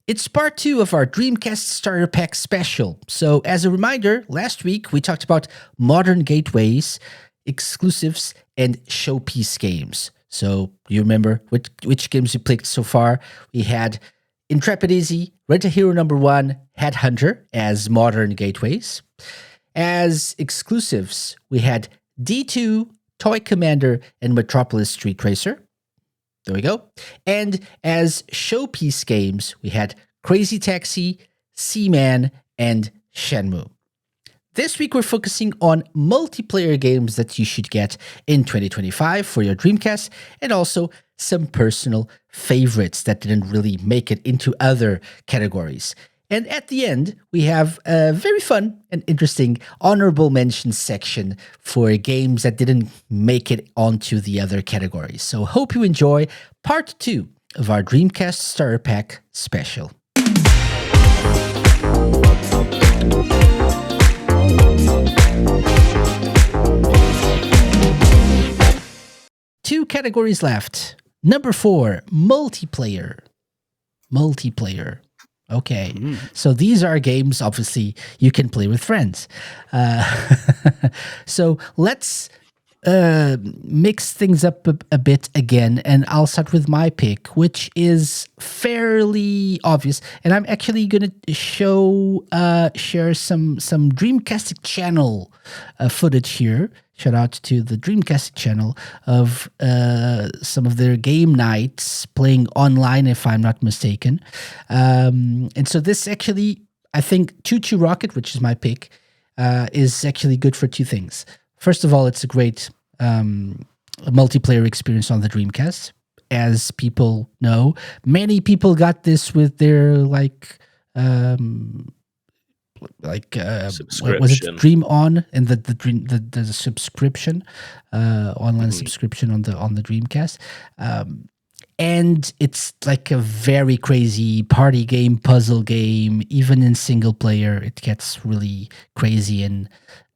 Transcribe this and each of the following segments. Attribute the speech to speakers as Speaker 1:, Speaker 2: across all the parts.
Speaker 1: It's part 2 of our Dreamcast Starter Pack special. So, as a reminder, last week we talked about modern gateways, exclusives, and showpiece games. So, you remember which games we played so far? We had Intrepid Easy, Rent a Hero number 1, Headhunter as modern gateways. As exclusives, we had D2, Toy Commander, and Metropolis Street Racer. There we go. And as showpiece games, we had Crazy Taxi, Seaman, and Shenmue. This week, we're focusing on multiplayer games that you should get in 2025 for your Dreamcast, and also some personal favorites that didn't really make it into other categories. And at the end, we have a very fun and interesting honorable mention section for games that didn't make it onto the other categories. So hope you enjoy part 2 of our Dreamcast Starter Pack special. Two categories left. Number 4, multiplayer. Multiplayer. Okay, so these are games, obviously, you can play with friends. So let's mix things up a bit again, and I'll start with my pick, which is fairly obvious. And I'm actually going to share some Dreamcast channel footage here. Shout out to the Dreamcast channel of some of their game nights playing online, if I'm not mistaken. And so this actually, I think Choo Choo Rocket, which is my pick, is actually good for two things. First of all, it's a great multiplayer experience on the Dreamcast. As people know, many people got this with their what was it, Dream On, and the subscription, online subscription on the Dreamcast, and it's like a very crazy party game, puzzle game. Even in single player, it gets really crazy and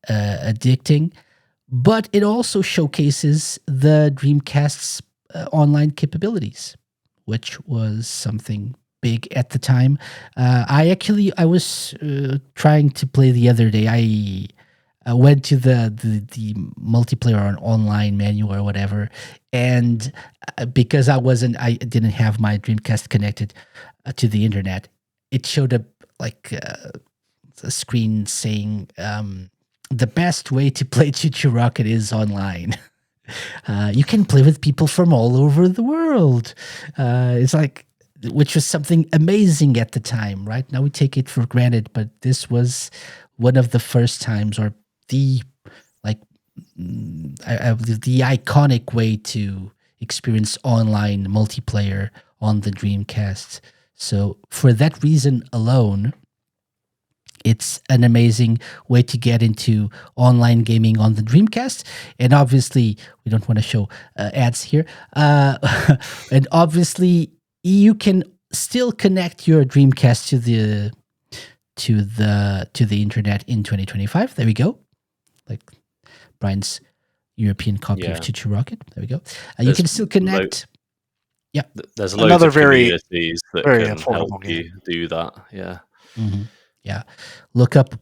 Speaker 1: addicting. But it also showcases the Dreamcast's online capabilities, which was something big at the time. I was trying to play the other day. I went to the multiplayer on online menu or whatever, and because I didn't have my Dreamcast connected to the internet, it showed up like a screen saying the best way to play Choo Choo Rocket is online. You can play with people from all over the world. It's like, which was something amazing at the time, right? Now we take it for granted, but this was one of the first times, or the the iconic way to experience online multiplayer on the Dreamcast. So for that reason alone, it's an amazing way to get into online gaming on the Dreamcast. And obviously, we don't want to show ads here. And obviously, you can still connect your Dreamcast to the internet in 2025. There we go. Like Brian's European copy of Choo Choo Rocket. There we go. You can still connect. Yeah,
Speaker 2: there's loads of communities that can help you do that. Yeah.
Speaker 1: Mm-hmm. Yeah, look up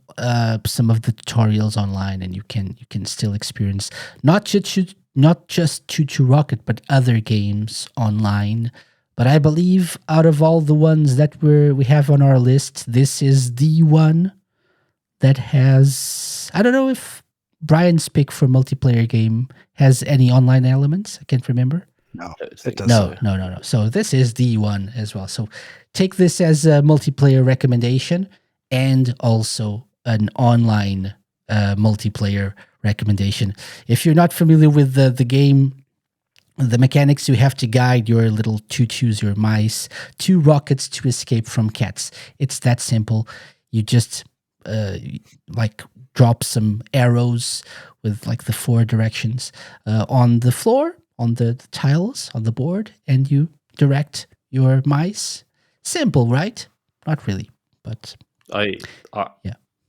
Speaker 1: some of the tutorials online, and you can still experience not just Choo Choo Rocket, but other games online. But I believe out of all the ones that we have on our list, this is the one that has. I don't know if Brian's pick for multiplayer game has any online elements. I can't remember.
Speaker 3: No, it
Speaker 1: doesn't. No. So this is the one as well. So take this as a multiplayer recommendation, and also an online multiplayer recommendation. If you're not familiar with the game, the mechanics, you have to guide your little choo-choos, your mice, to rockets to escape from cats. It's that simple. You just drop some arrows with the 4 directions on the floor, on the tiles, on the board, and you direct your mice. Simple, right? Not really, but...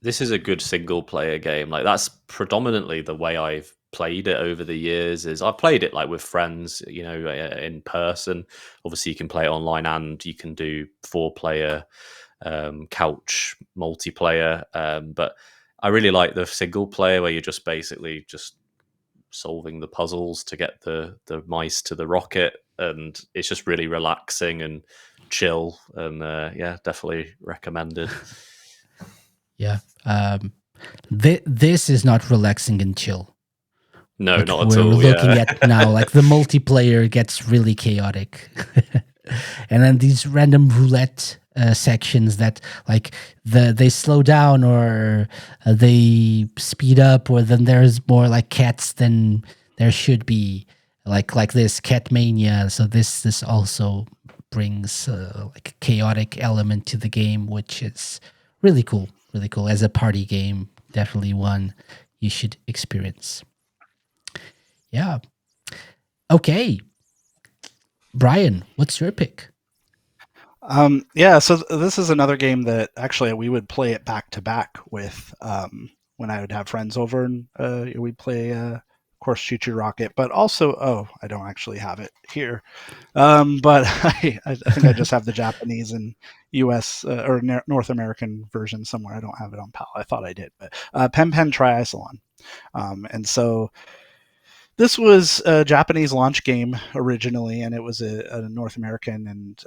Speaker 2: This is a good single player game. Like, that's predominantly the way I've played it over the years is I've played it like with friends, in person. Obviously, you can play it online and you can do 4-player couch multiplayer. But I really like the single player where you're just basically just solving the puzzles to get the mice to the rocket, and it's just really relaxing and chill. And definitely recommended.
Speaker 1: Yeah. This is not relaxing and chill.
Speaker 2: No,
Speaker 1: What
Speaker 2: not at
Speaker 1: we're
Speaker 2: all.
Speaker 1: looking
Speaker 2: Yeah.
Speaker 1: at now, like the multiplayer gets really chaotic. And then these random roulette sections that like they slow down or they speed up, or then there's more like cats than there should be, like this cat mania. So this also brings like a chaotic element to the game, which is really cool, really cool as a party game. Definitely one you should experience. Yeah. Okay. Brian, what's your pick?
Speaker 3: So this is another game that actually we would play it back to back with when I would have friends over, and we'd play, of course, Shoot Your Rocket, but also, I don't actually have it here. But I think I just have the Japanese and US or North American version somewhere. I don't have it on PAL. I thought I did, but Pen Pen Triathlon. And so this was a Japanese launch game originally, and it was a North American and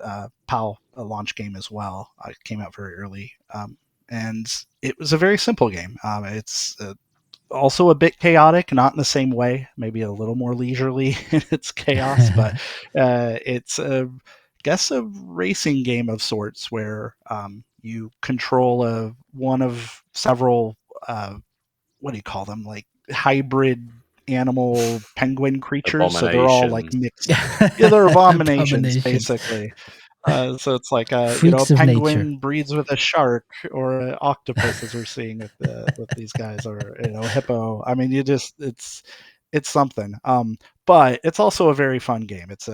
Speaker 3: PAL launch game as well. It came out very early, and it was a very simple game. It's also a bit chaotic, not in the same way, maybe a little more leisurely in its chaos, but it's I guess a racing game of sorts where you control one of several what do you call them, like hybrid animal penguin creatures. So they're all like mixed. Yeah, they're abominations. Basically. So it's like a penguin breeds with a shark, or an octopus, as we're seeing with these guys, or hippo. I mean, it's something. But it's also a very fun game. It's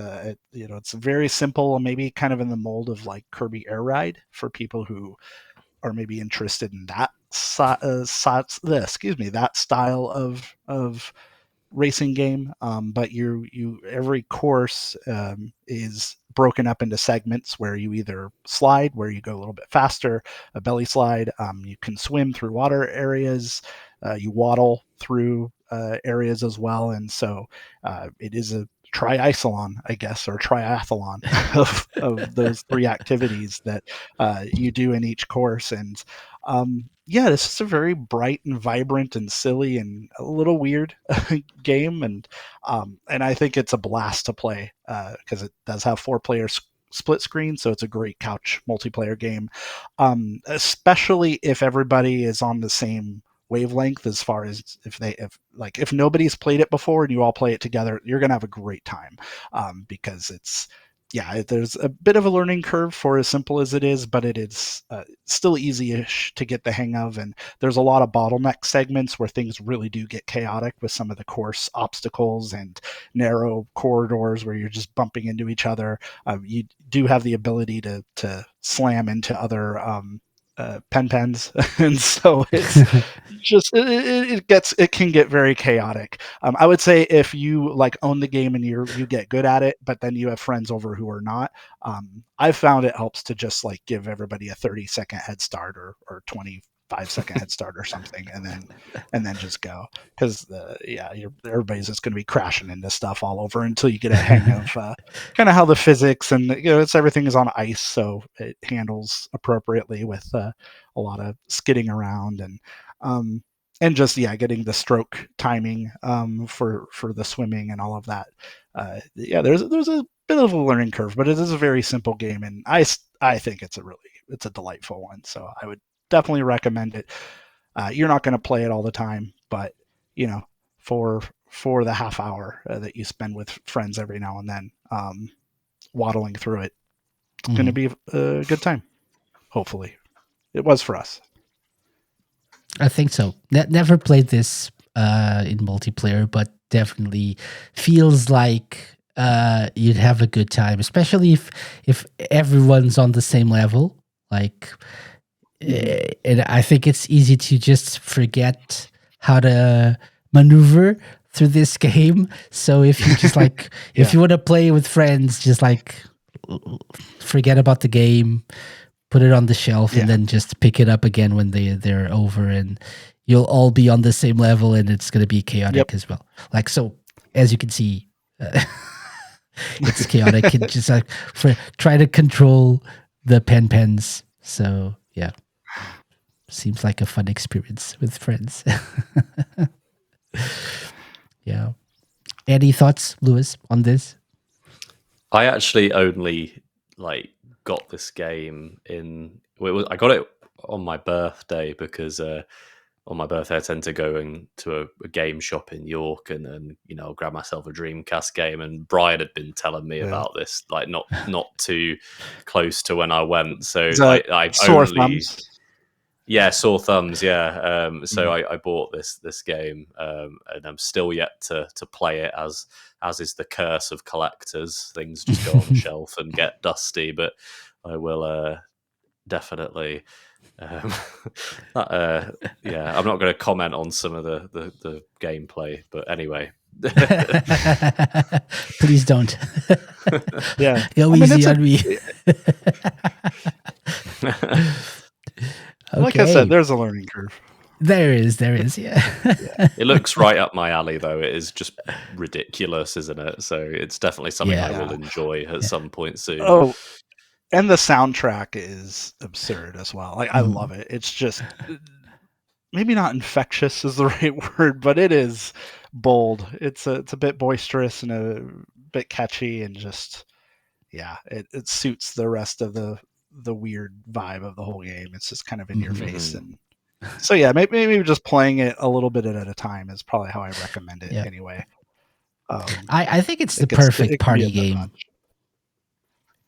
Speaker 3: it's very simple, maybe kind of in the mold of like Kirby Air Ride for people who are maybe interested in that that style of racing game. But you every course is broken up into segments where you either slide, where you go a little bit faster, a belly slide. You can swim through water areas. You waddle through areas as well, and so it is a triathlon, I guess, or triathlon of those three activities that you do in each course. And this is a very bright and vibrant and silly and a little weird game, and I think it's a blast to play because it does have 4-player split screen, so it's a great couch multiplayer game, especially if everybody is on the same wavelength, as far as if nobody's played it before and you all play it together, you're gonna have a great time, because there's a bit of a learning curve for as simple as it is, but it is still easy-ish to get the hang of, and there's a lot of bottleneck segments where things really do get chaotic with some of the course obstacles and narrow corridors where you're just bumping into each other. You do have the ability to slam into other pen pens, and so it's just it can get very chaotic. I would say if you like own the game and you get good at it, but then you have friends over who are not, I've found it helps to just like give everybody a 30-second head start, or 25-second head start or something, and then just go, because everybody's just going to be crashing into stuff all over until you get a hang of kind of how the physics, and it's everything is on ice, so it handles appropriately with a lot of skidding around, and just getting the stroke timing for the swimming and all of that. There's a bit of a learning curve, but it is a very simple game, and I think it's a delightful one. So I would definitely recommend it. You're not going to play it all the time, but for the half hour that you spend with friends every now and then, waddling through it, it's going to be a good time. Hopefully, it was for us.
Speaker 1: I think so. Never played this in multiplayer, but definitely feels like you'd have a good time, especially if everyone's on the same level. Like, and I think it's easy to just forget how to maneuver through this game. So if you just like, if you want to play with friends, just like forget about the game, put it on the shelf, and then just pick it up again when they're over, and you'll all be on the same level, and it's going to be chaotic as well. Like, so as you can see, it's chaotic. And just like try to control the pens. So yeah, seems like a fun experience with friends. Yeah. Any thoughts, Lewis, on this?
Speaker 2: I actually only like got this game I got it on my birthday because on my birthday I tend to go into a game shop in York and grab myself a Dreamcast game, and Brian had been telling me about this like not too close to when I went, so I
Speaker 3: sore
Speaker 2: only
Speaker 3: thumbs.
Speaker 2: Yeah, sore thumbs. Yeah, so I bought this game, and I'm still yet to play it. As is the curse of collectors, things just go on the shelf and get dusty. But I will definitely. I'm not going to comment on some of the gameplay, but anyway.
Speaker 1: Please don't.
Speaker 3: Yeah,
Speaker 1: Go easy on me.
Speaker 3: Okay. Like I said, there's a learning curve.
Speaker 1: There is, yeah.
Speaker 2: It looks right up my alley, though. It is just ridiculous, isn't it? So it's definitely something I will enjoy at some point soon.
Speaker 3: Oh, and the soundtrack is absurd as well. Like, I love it. It's just maybe not infectious is the right word, but it is bold. It's a bit boisterous and a bit catchy, and just it suits the rest of the weird vibe of the whole game. It's just kind of in your face, and so maybe just playing it a little bit at a time is probably how I recommend it anyway.
Speaker 1: I think it's the perfect party game.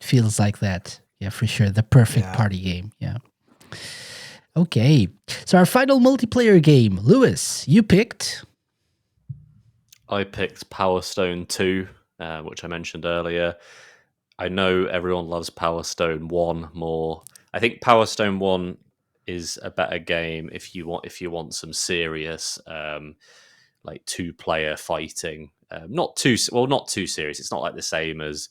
Speaker 1: Feels like that, for sure. The perfect party game. Okay, so our final multiplayer game, Lewis, you picked.
Speaker 2: I picked Power Stone 2, which I mentioned earlier. I know everyone loves Power Stone 1 more. I think Power Stone 1 is a better game if you want some serious like 2-player fighting. Not too serious. It's not like the same as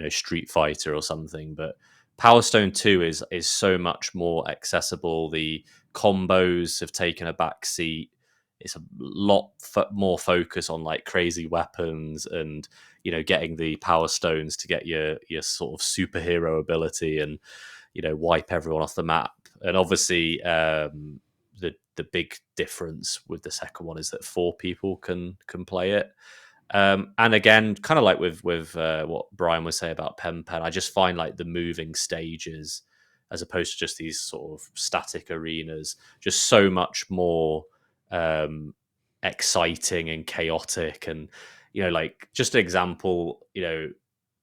Speaker 2: Street Fighter or something, but Power Stone 2 is so much more accessible. The combos have taken a back seat. It's a lot more focus on like crazy weapons and getting the power stones to get your sort of superhero ability and wipe everyone off the map. And obviously the big difference with the second one is that 4 people can play it. And again, kind of like with what Brian was saying about Pen, I just find like the moving stages, as opposed to just these sort of static arenas, just so much more exciting and chaotic. And like just an example,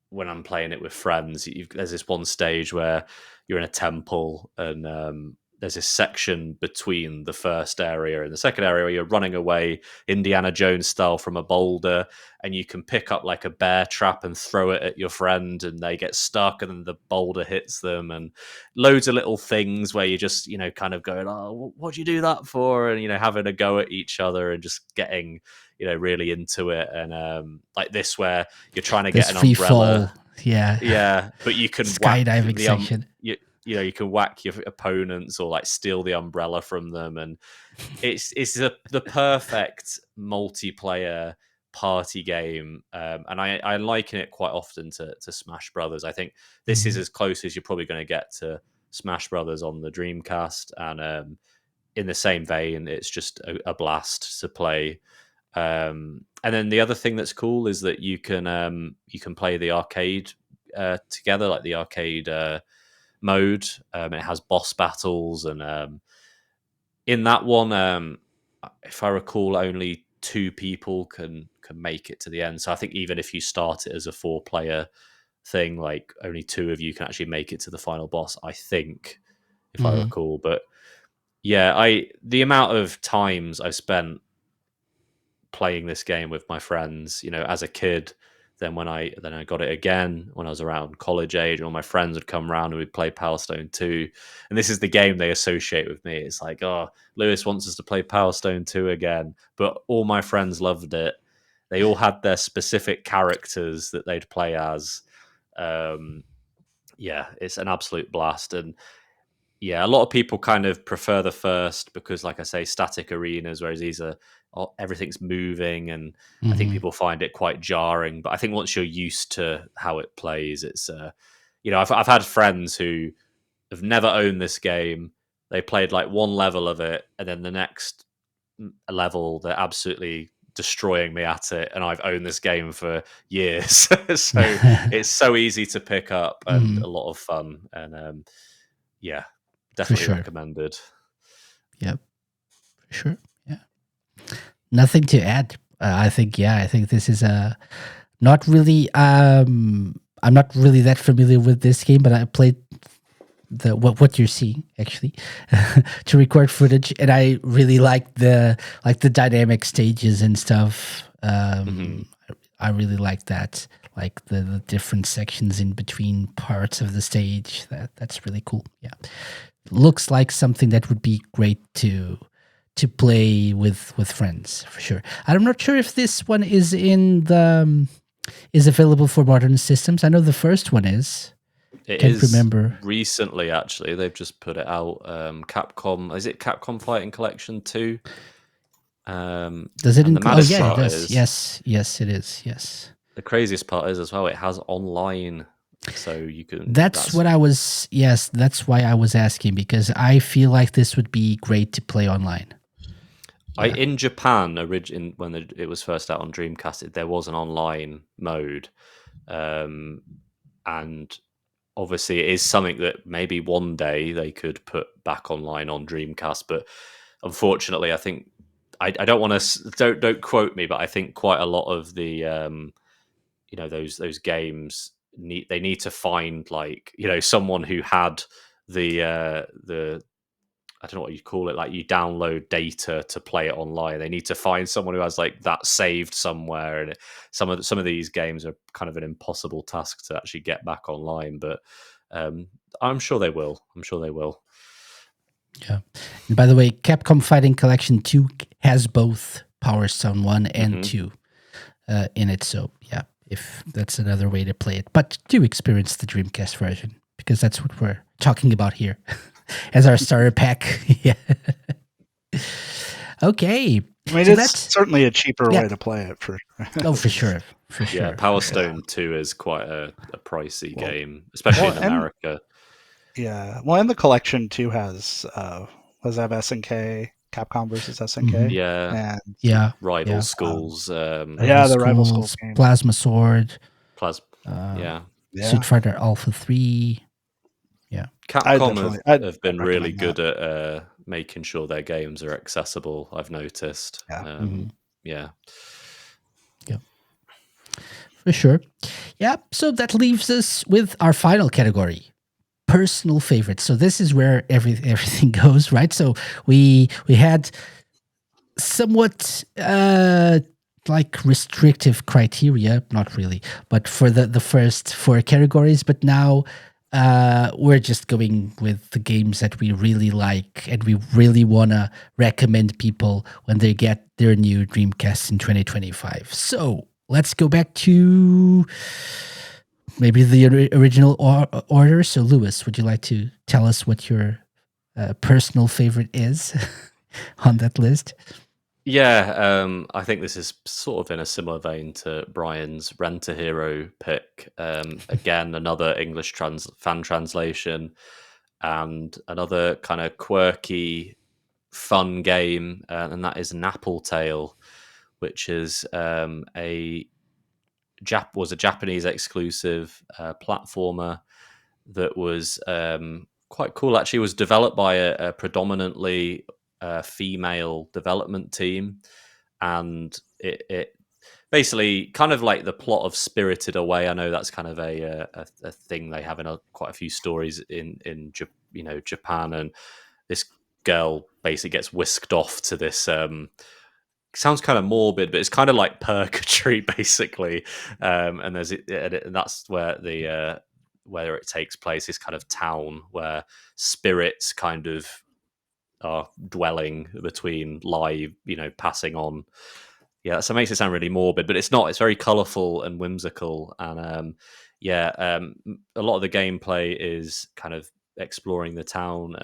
Speaker 2: when I'm playing it with friends, there's this one stage where you're in a temple, and there's this section between the first area and the second area where you're running away Indiana Jones style from a boulder, and you can pick up like a bear trap and throw it at your friend, and they get stuck, and then the boulder hits them, and loads of little things where you just kind of going, oh, what'd you do that for, and having a go at each other and just getting really into it. And like this where you're trying to get an umbrella
Speaker 1: fall.
Speaker 2: But you can
Speaker 1: skydiving section.
Speaker 2: You can whack your opponents or like steal the umbrella from them, and it's the perfect multiplayer party game. And I liken it quite often to Smash Brothers. I think this is as close as you're probably going to get to Smash Brothers on the Dreamcast, and in the same vein, it's just a blast to play. And then the other thing that's cool is that you can play the arcade together, like the arcade mode. It has boss battles, and in that one, if I recall, only 2 people can make it to the end. So I think even if you start it as a 4-player thing, like only 2 of you can actually make it to the final boss, I think, if I recall. But the amount of times I've spent playing this game with my friends, as a kid, then I got it again when I was around college age, and all my friends would come around and we'd play Power Stone 2. And this is the game they associate with me. It's like, oh, Lewis wants us to play Power Stone 2 again. But all my friends loved it. they all had their specific characters that they'd play as. Yeah, it's an absolute blast. And yeah, a lot of people kind of prefer the first because, like I say, static arenas, whereas these are everything's moving, and I think people find it quite jarring. But I think once you're used to how it plays, it's I've had friends who have never owned this game. They played like one level of it, and then the next level they're absolutely destroying me at it, and I've owned this game for years. So it's so easy to pick up and a lot of fun, and yeah, definitely
Speaker 1: sure.
Speaker 2: recommended.
Speaker 1: Yep, for sure. Yeah, nothing to add. I think this is a not really. I'm not really that familiar with this game, but I played what you're seeing actually to record footage, and I really like the dynamic stages and stuff. I really like that, like the different sections in between parts of the stage. That's really cool. Yeah, looks like something that would be great to play with friends for sure. I'm not sure if this one is is available for modern systems. I know the first one is.
Speaker 2: Can't
Speaker 1: remember.
Speaker 2: Recently, actually, they've just put it out. Capcom, is it Capcom Fighting Collection 2?
Speaker 1: Does it include? Oh yeah, it does. Yes, it is. Yes.
Speaker 2: The craziest part is as well, it has online, so you can.
Speaker 1: That's what I was. Yes, that's why I was asking, because I feel like this would be great to play online.
Speaker 2: Yeah. In Japan, when it was first out on Dreamcast, there was an online mode, and obviously it is something that maybe one day they could put back online on Dreamcast. But unfortunately, I think I don't want to don't quote me, but I think quite a lot of the those games need to find someone who had the I don't know what you call it, like you download data to play it online. They need to find someone who has like that saved somewhere, and some of these games are kind of an impossible task to actually get back online. But I'm sure they will.
Speaker 1: Yeah. And by the way, Capcom Fighting Collection 2 has both Power Stone 1 and 2 in it. So yeah, if that's another way to play it. But do experience the Dreamcast version, because that's what we're talking about here as our starter pack. Yeah. Okay.
Speaker 3: I mean, it's certainly a cheaper way to play it. For
Speaker 1: sure. For sure.
Speaker 2: Yeah, Power Stone 2 is quite a pricey game, especially in America.
Speaker 3: Yeah. Well, and the collection too has does have SNK, Capcom versus SNK.
Speaker 2: Yeah.
Speaker 3: And
Speaker 2: Rival Schools.
Speaker 3: the Rival Schools game.
Speaker 1: Plasma Sword.
Speaker 2: Street
Speaker 1: Fighter Alpha 3. Yeah.
Speaker 2: Capcom have been really good at making sure their games are accessible, I've noticed. Yeah.
Speaker 1: For sure. Yeah. So that leaves us with our final category, personal favorites. So this is where everything goes, right? So we had somewhat like restrictive criteria, not really, but for the first 4 categories. But now we're just going with the games that we really like and we really want to recommend people when they get their new Dreamcast in 2025. So let's go back to maybe the original order. So Lewis, would you like to tell us what your personal favorite is on that list?
Speaker 2: Yeah, I think this is sort of in a similar vein to Brian's Rent-A-Hero pick. Again, another English fan translation, and another kind of quirky, fun game, and that is Napple Tale, which is a Japanese exclusive platformer that was quite cool. Actually, it was developed by a predominantly female development team, and it basically kind of like the plot of Spirited Away. I know that's kind of a thing they have in quite a few stories in Japan, and this girl basically gets whisked off to this sounds kind of morbid, but it's kind of like purgatory basically, and that's where where it takes place, this kind of town where spirits kind of are dwelling between live, passing on Yeah, so it makes it sound really morbid, but it's not. It's very colourful and whimsical, and a lot of the gameplay is kind of exploring the town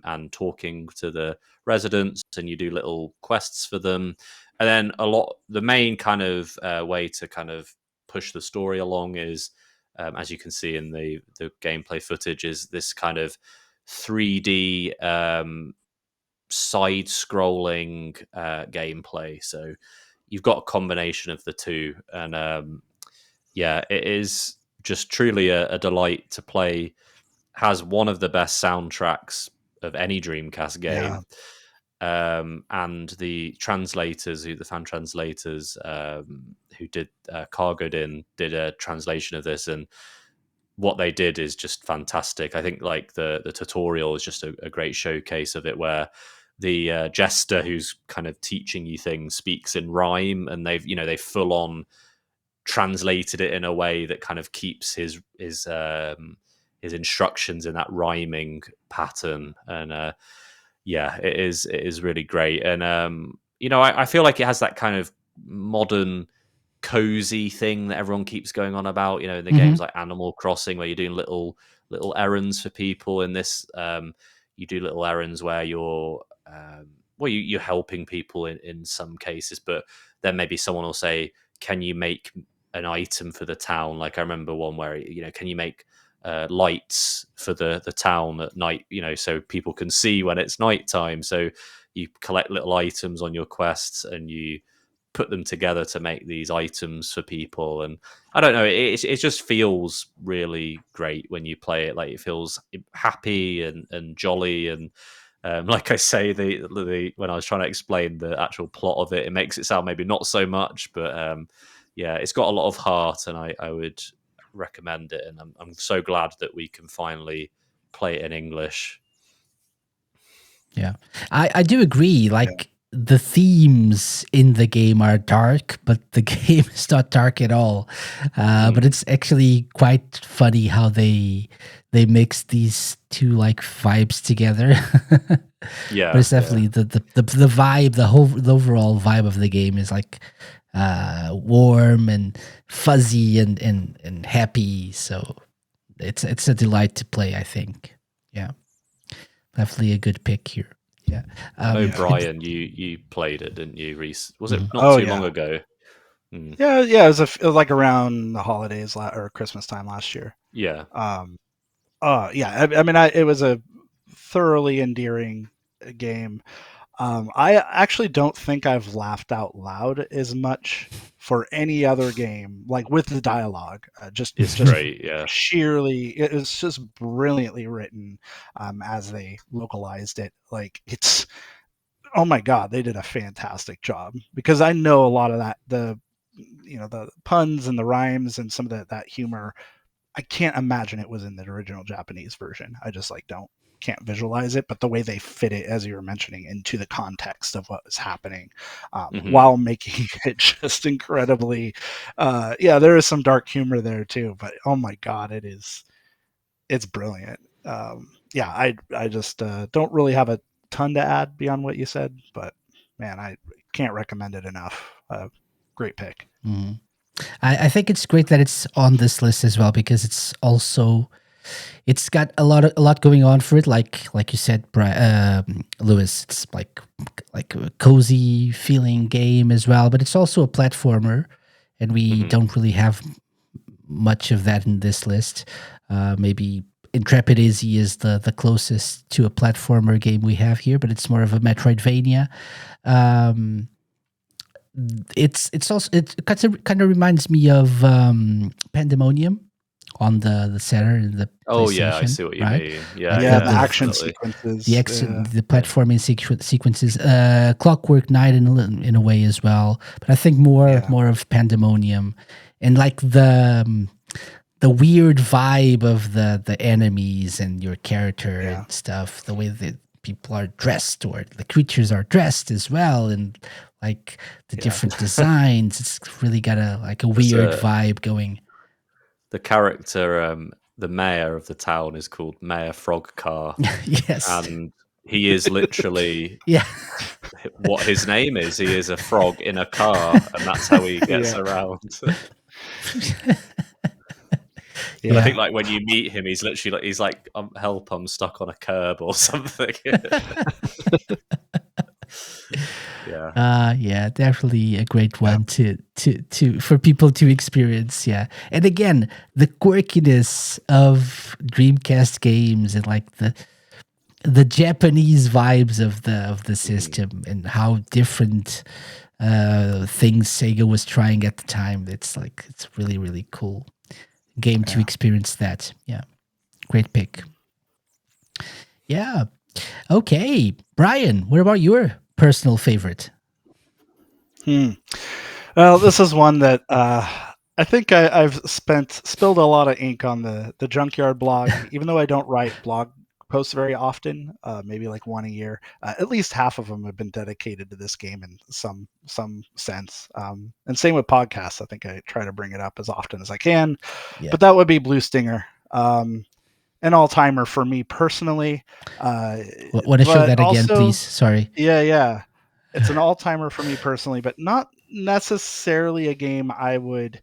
Speaker 2: and talking to the residents, and you do little quests for them, and then the main kind of way to kind of push the story along is, as you can see in the gameplay footage, is this kind of 3D side-scrolling gameplay. So you've got a combination of the two, and it is just truly a delight to play. Has one of the best soundtracks of any Dreamcast game. And the translators, the fan translators, who did Cargo did a translation of this, and what they did is just fantastic. I think like the tutorial is just a great showcase of it, where the jester who's kind of teaching you things speaks in rhyme, and they full on translated it in a way that kind of keeps his instructions in that rhyming pattern, and it is really great. And I feel like it has that kind of modern cozy thing that everyone keeps going on about, in the games like Animal Crossing, where you're doing little errands for people. In this, you do little errands where you're you're helping people in some cases, but then maybe someone will say, can you make an item for the town? Like I remember one where, can you make lights for the town at night, so people can see when it's nighttime. So you collect little items on your quests, and you put them together to make these items for people. And I don't know, it just feels really great when you play it. Like it feels happy and jolly. And like I say, the when I was trying to explain the actual plot of it, it makes it sound maybe not so much, but it's got a lot of heart, and I would recommend it. And I'm so glad that we can finally play it in English.
Speaker 1: Yeah, I do agree. Like the themes in the game are dark, but the game is not dark at all. But it's actually quite funny how they mix these two like vibes together.
Speaker 2: Yeah,
Speaker 1: but it's definitely the vibe, the overall vibe of the game is like warm and fuzzy and happy. So it's a delight to play, I think. Yeah. Definitely a good pick here. Yeah.
Speaker 2: I know, Brian, you played it, didn't you, Reese? Was it not too long ago?
Speaker 3: Yeah, it was like around the holidays or Christmas time last year.
Speaker 2: Yeah.
Speaker 3: It was a thoroughly endearing game. I actually don't think I've laughed out loud as much for any other game, like with the dialogue. It's just
Speaker 2: great, yeah.
Speaker 3: Sheerly, it was just brilliantly written as they localized it. Like it's, oh my god, they did a fantastic job, because I know a lot of that, the puns and the rhymes and some of that humor. I can't imagine it was in the original Japanese version. I just can't visualize it, but the way they fit it, as you were mentioning, into the context of what was happening, while making it just incredibly, there is some dark humor there too, but oh my god, it's brilliant. I just don't really have a ton to add beyond what you said, but man, I can't recommend it enough. Great pick.
Speaker 1: Mm-hmm. I think it's great that it's on this list as well, because it's got a lot going on for it. Like you said, Lewis, it's like a cozy feeling game as well, but it's also a platformer, and we don't really have much of that in this list. Maybe Intrepid Izzy is the closest to a platformer game we have here, but it's more of a Metroidvania. It's also, it kind of reminds me of Pandemonium on the Saturn and the PlayStation.
Speaker 2: I see what you mean.
Speaker 3: The action sequences,
Speaker 1: the platforming sequences, Clockwork Knight in a way as well, but I think more of Pandemonium, and like the weird vibe of the enemies and your character and stuff, the way that people are dressed, or the creatures are dressed as well, and like the different designs. It's really got a weird vibe going.
Speaker 2: The character, the mayor of the town, is called Mayor Frogcar.
Speaker 1: Yes.
Speaker 2: And he is literally what his name is. He is a frog in a car, and that's how he gets around.
Speaker 3: Yeah.
Speaker 2: I think like when you meet him, he's literally like help, I'm stuck on a curb or something.
Speaker 1: Yeah, definitely a great one to for people to experience. Yeah, and again, the quirkiness of Dreamcast games and like the Japanese vibes of the system and how different things Sega was trying at the time. It's really really cool game to experience that. Yeah, great pick. Yeah. Okay, Brian, what about your personal favorite?
Speaker 3: Well, this is one that I think I've spilled a lot of ink on the Junkyard blog, even though I don't write blog posts very often, maybe like one a year. At least half of them have been dedicated to this game in some sense. And same with podcasts. I think I try to bring it up as often as I can.
Speaker 1: Yeah.
Speaker 3: But that would be Blue Stinger. An all-timer for me personally.
Speaker 1: Want to show that again, please? Sorry.
Speaker 3: Yeah. It's an all-timer for me personally, but not necessarily a game I would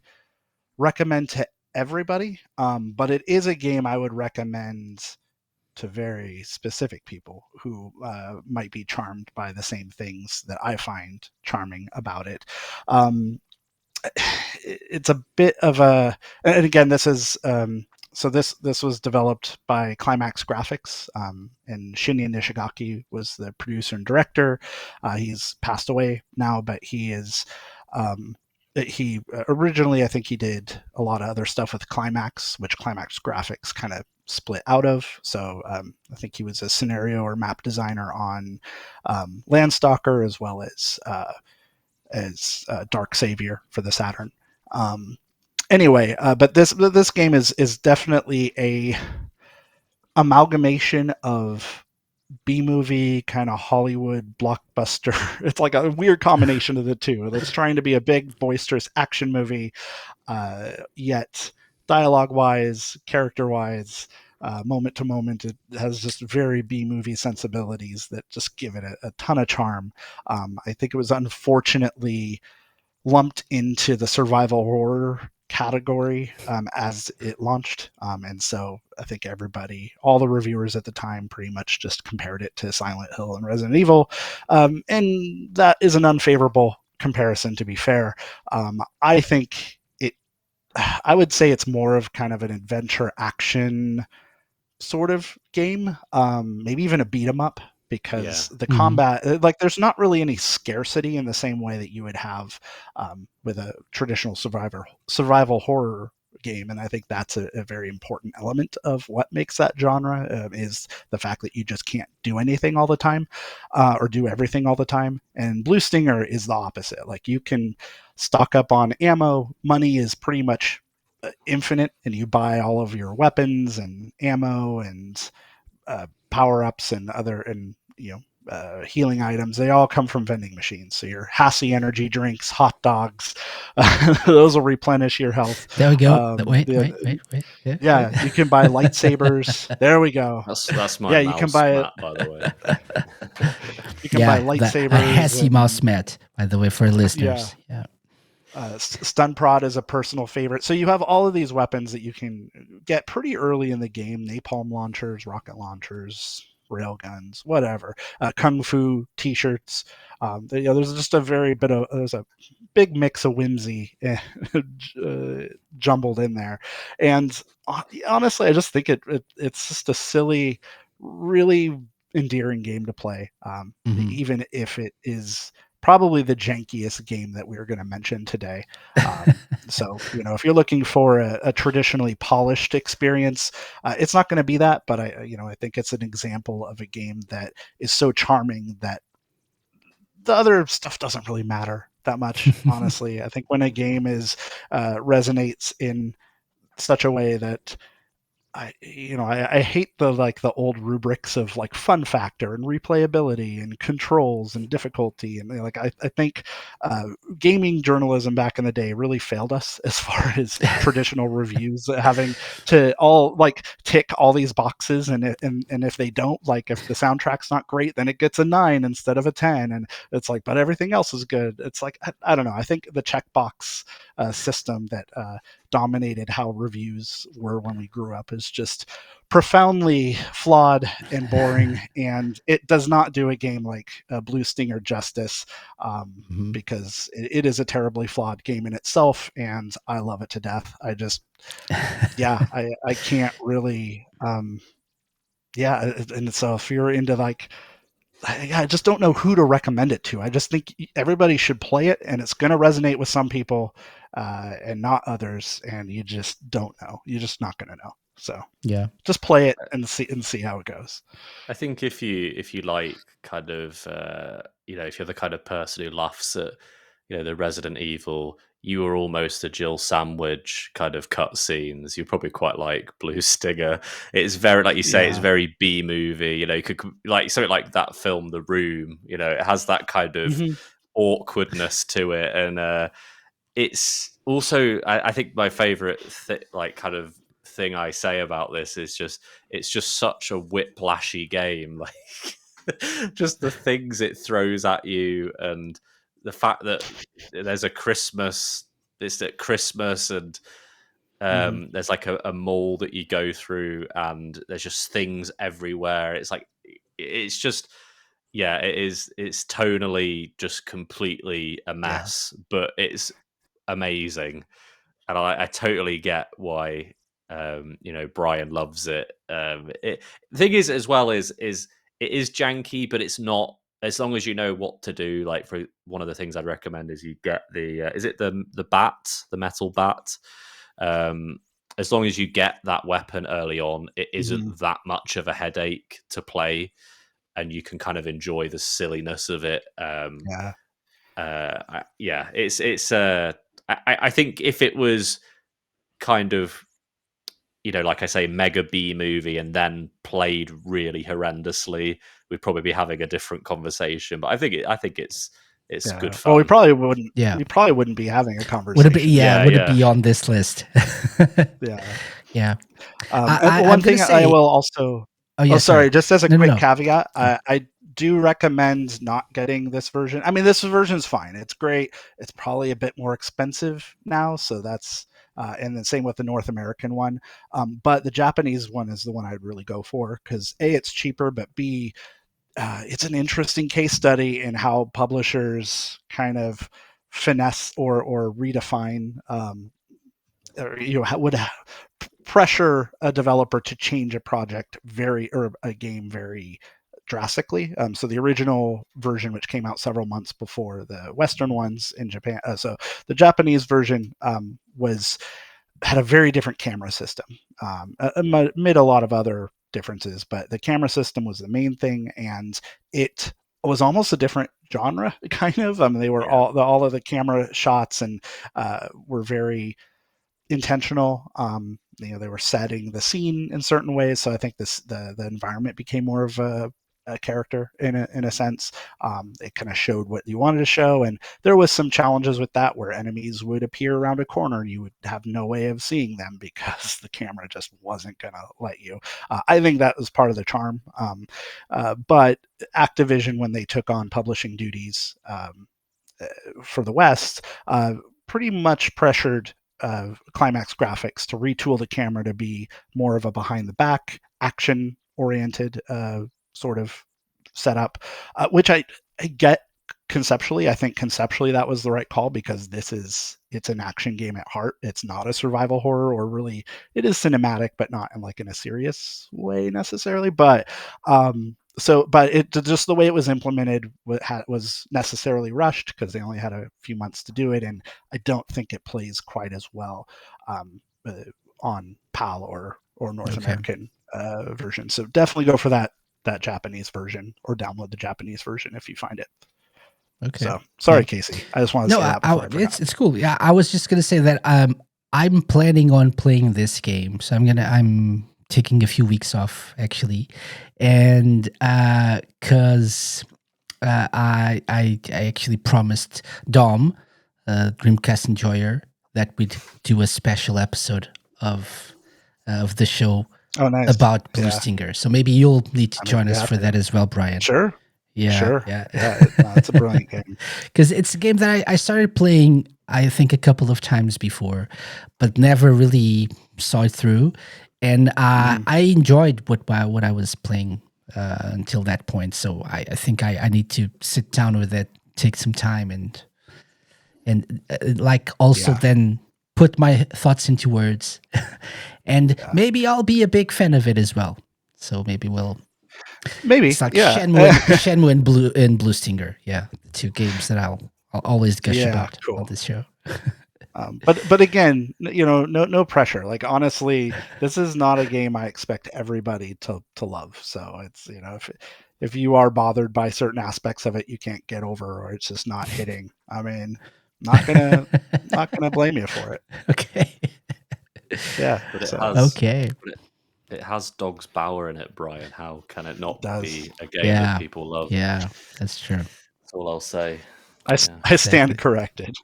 Speaker 3: recommend to everybody. But it is a game I would recommend to very specific people who might be charmed by the same things that I find charming about it. It's a bit of a, and again, this is so this was developed by Climax Graphics, and Shinya Nishigaki was the producer and director. He's passed away now, but he originally, I think he did a lot of other stuff with Climax, which Climax Graphics kind of split out of. So I think he was a scenario or map designer on Landstalker, as well as Dark Savior for the Saturn. Anyway, but this game is definitely a amalgamation of B-movie kind of Hollywood blockbuster. It's like a weird combination of the two. It's trying to be a big, boisterous action movie, yet dialogue-wise, character-wise, moment to moment, it has just very B-movie sensibilities that just give it a ton of charm. I think it was unfortunately lumped into the survival horror category as it launched. And so I think all the reviewers at the time pretty much just compared it to Silent Hill and Resident Evil. And that is an unfavorable comparison, to be fair. I would say it's more of kind of an adventure action sort of game, maybe even a beat 'em up, because the combat, like, there's not really any scarcity in the same way that you would have with a traditional survival horror game. And I think that's a very important element of what makes that genre, is the fact that you just can't do anything all the time, or do everything all the time. And Blue Stinger is the opposite. Like, you can stock up on ammo. Money is pretty much infinite, and you buy all of your weapons and ammo and power-ups and healing items. They all come from vending machines. So your Hassie energy drinks, hot dogs, those will replenish your health.
Speaker 1: There we go. Wait.
Speaker 3: Yeah, you can buy lightsabers. There we go.
Speaker 2: That's my mouse, you can buy mat, by the way.
Speaker 3: You can buy lightsabers.
Speaker 1: A Hassie mouse mat, by the way, for listeners. Yeah.
Speaker 3: Stun Prod is a personal favorite. So you have all of these weapons that you can get pretty early in the game: napalm launchers, rocket launchers, rail guns, whatever, kung fu t-shirts. There's just there's a big mix of whimsy jumbled in there. And honestly, I just think it's just a silly, really endearing game to play, even if it is probably the jankiest game that we're going to mention today. So, if you're looking for a traditionally polished experience, it's not going to be that, but I think it's an example of a game that is so charming that the other stuff doesn't really matter that much. Honestly, I think when a game resonates in such a way that I hate the old rubrics of like fun factor and replayability and controls and difficulty, and like I think gaming journalism back in the day really failed us as far as traditional reviews, having to all like tick all these boxes, and if they don't, like if the soundtrack's not great, then it gets a 9 instead of a 10, and it's like, but everything else is good. It's like I don't know. I think the checkbox system that dominated how reviews were when we grew up is just profoundly flawed and boring, and it does not do a game like Blue Stinger justice, because it is a terribly flawed game in itself, and I love it to death. I just, I can't really, and so if you're into like, I just don't know who to recommend it to. I just think everybody should play it, and it's going to resonate with some people and not others. And you just don't know. You're just not going to know. So
Speaker 1: Yeah.
Speaker 3: just play it and see how it goes.
Speaker 2: I think if you like kind of if you're the kind of person who laughs at the Resident Evil, you were almost a Jill Sandwich kind of cutscenes, you probably quite like Blue Stinger. It's very, like you say, it's very B movie. You could like something like that film, The Room. It has that kind of awkwardness to it, and it's also I think my favorite kind of thing I say about this is it's just such a whiplashy game. Like just the things it throws at you, and the fact that there's a Christmas, it's at Christmas, and there's like a mall that you go through, and there's just things everywhere. It's like it's just it's tonally just completely a mess, but it's amazing, and I totally get why Brian loves it. The thing is, as well, is it is janky, but it's not. As long as you know what to do. Like, for one of the things I'd recommend is you get the is it the bat, the metal bat. As long as you get that weapon early on, it isn't that much of a headache to play, and you can kind of enjoy the silliness of it. It's I think if it was kind of like I say, mega B movie and then played really horrendously, we'd probably be having a different conversation. But I think it's good fun.
Speaker 3: Well, we probably wouldn't.
Speaker 1: Yeah.
Speaker 3: We probably wouldn't be having a conversation.
Speaker 1: Would it be? Would it be on this list?
Speaker 3: Yeah.
Speaker 1: I'm
Speaker 3: one thing
Speaker 1: gonna say,
Speaker 3: I will also. Sorry. Just as a quick caveat, I do recommend not getting this version. I mean, this version's fine. It's great. It's probably a bit more expensive now, so that's. And then same with the North American one. But the Japanese one is the one I'd really go for, because A, it's cheaper, but B, it's an interesting case study in how publishers kind of finesse or redefine would pressure a developer to change a project or a game very drastically. So the original version, which came out several months before the Western ones in Japan, so the Japanese version had a very different camera system, amid a lot of other differences, but the camera system was the main thing, and it was almost a different genre, kind of. I mean, they were all of the camera shots and were very intentional. They were setting the scene in certain ways, so I think the environment became more of a character in a sense. It kind of showed what you wanted to show, and there was some challenges with that, where enemies would appear around a corner and you would have no way of seeing them because the camera just wasn't going to let you. I think that was part of the charm. But Activision, when they took on publishing duties for the West, pretty much pressured Climax Graphics to retool the camera to be more of a behind the back, action oriented sort of setup, which I get conceptually. I think conceptually that was the right call, because it's an action game at heart. It's not a survival horror, or really, it is cinematic, but not in a serious way necessarily. But it just, the way it was implemented was necessarily rushed, because they only had a few months to do it, and I don't think it plays quite as well on PAL or North American version. So definitely go for that Japanese version, or download the Japanese version if you find it.
Speaker 1: Okay.
Speaker 3: So sorry, Casey. I just want to say that.
Speaker 1: It's cool. Yeah, I was just gonna say that I'm planning on playing this game, so I'm taking a few weeks off actually, and because I actually promised Dom, Dreamcast enjoyer, that we'd do a special episode of the show
Speaker 3: Oh, nice.
Speaker 1: about Blue
Speaker 3: Yeah.
Speaker 1: Stinger. So maybe you'll need to
Speaker 3: I mean,
Speaker 1: join
Speaker 3: we
Speaker 1: us
Speaker 3: have
Speaker 1: for
Speaker 3: to.
Speaker 1: that as well, Brian.
Speaker 3: Sure.
Speaker 1: Yeah,
Speaker 3: Sure.
Speaker 1: yeah.
Speaker 3: No, it's a brilliant game.
Speaker 1: Because it's a game that I started playing, I think, a couple of times before, but never really saw it through. And I enjoyed what I was playing until that point. So I think I need to sit down with it, take some time, and like also
Speaker 3: Yeah.
Speaker 1: then put my thoughts into words, and
Speaker 3: Yeah.
Speaker 1: maybe I'll be a big fan of it as well. So maybe we'll.
Speaker 3: Maybe.
Speaker 1: It's like
Speaker 3: Yeah.
Speaker 1: Shenmue and Blue Stinger. Yeah, the two games that I'll always gush
Speaker 3: Yeah,
Speaker 1: about
Speaker 3: cool.
Speaker 1: on this show.
Speaker 3: But again, no pressure. Like, honestly, this is not a game I expect everybody to love. So it's, if you are bothered by certain aspects of it you can't get over, or it's just not hitting, I mean, not gonna blame you for it.
Speaker 1: Okay.
Speaker 3: Yeah.
Speaker 2: But it
Speaker 3: So
Speaker 2: has
Speaker 1: Okay.
Speaker 2: it has Dog's Bower in it, Brian. How can it not
Speaker 3: does.
Speaker 2: be a game
Speaker 1: Yeah.
Speaker 2: that people love?
Speaker 1: Yeah, that's true.
Speaker 2: That's all I'll say.
Speaker 3: I stand
Speaker 1: Exactly.
Speaker 3: corrected.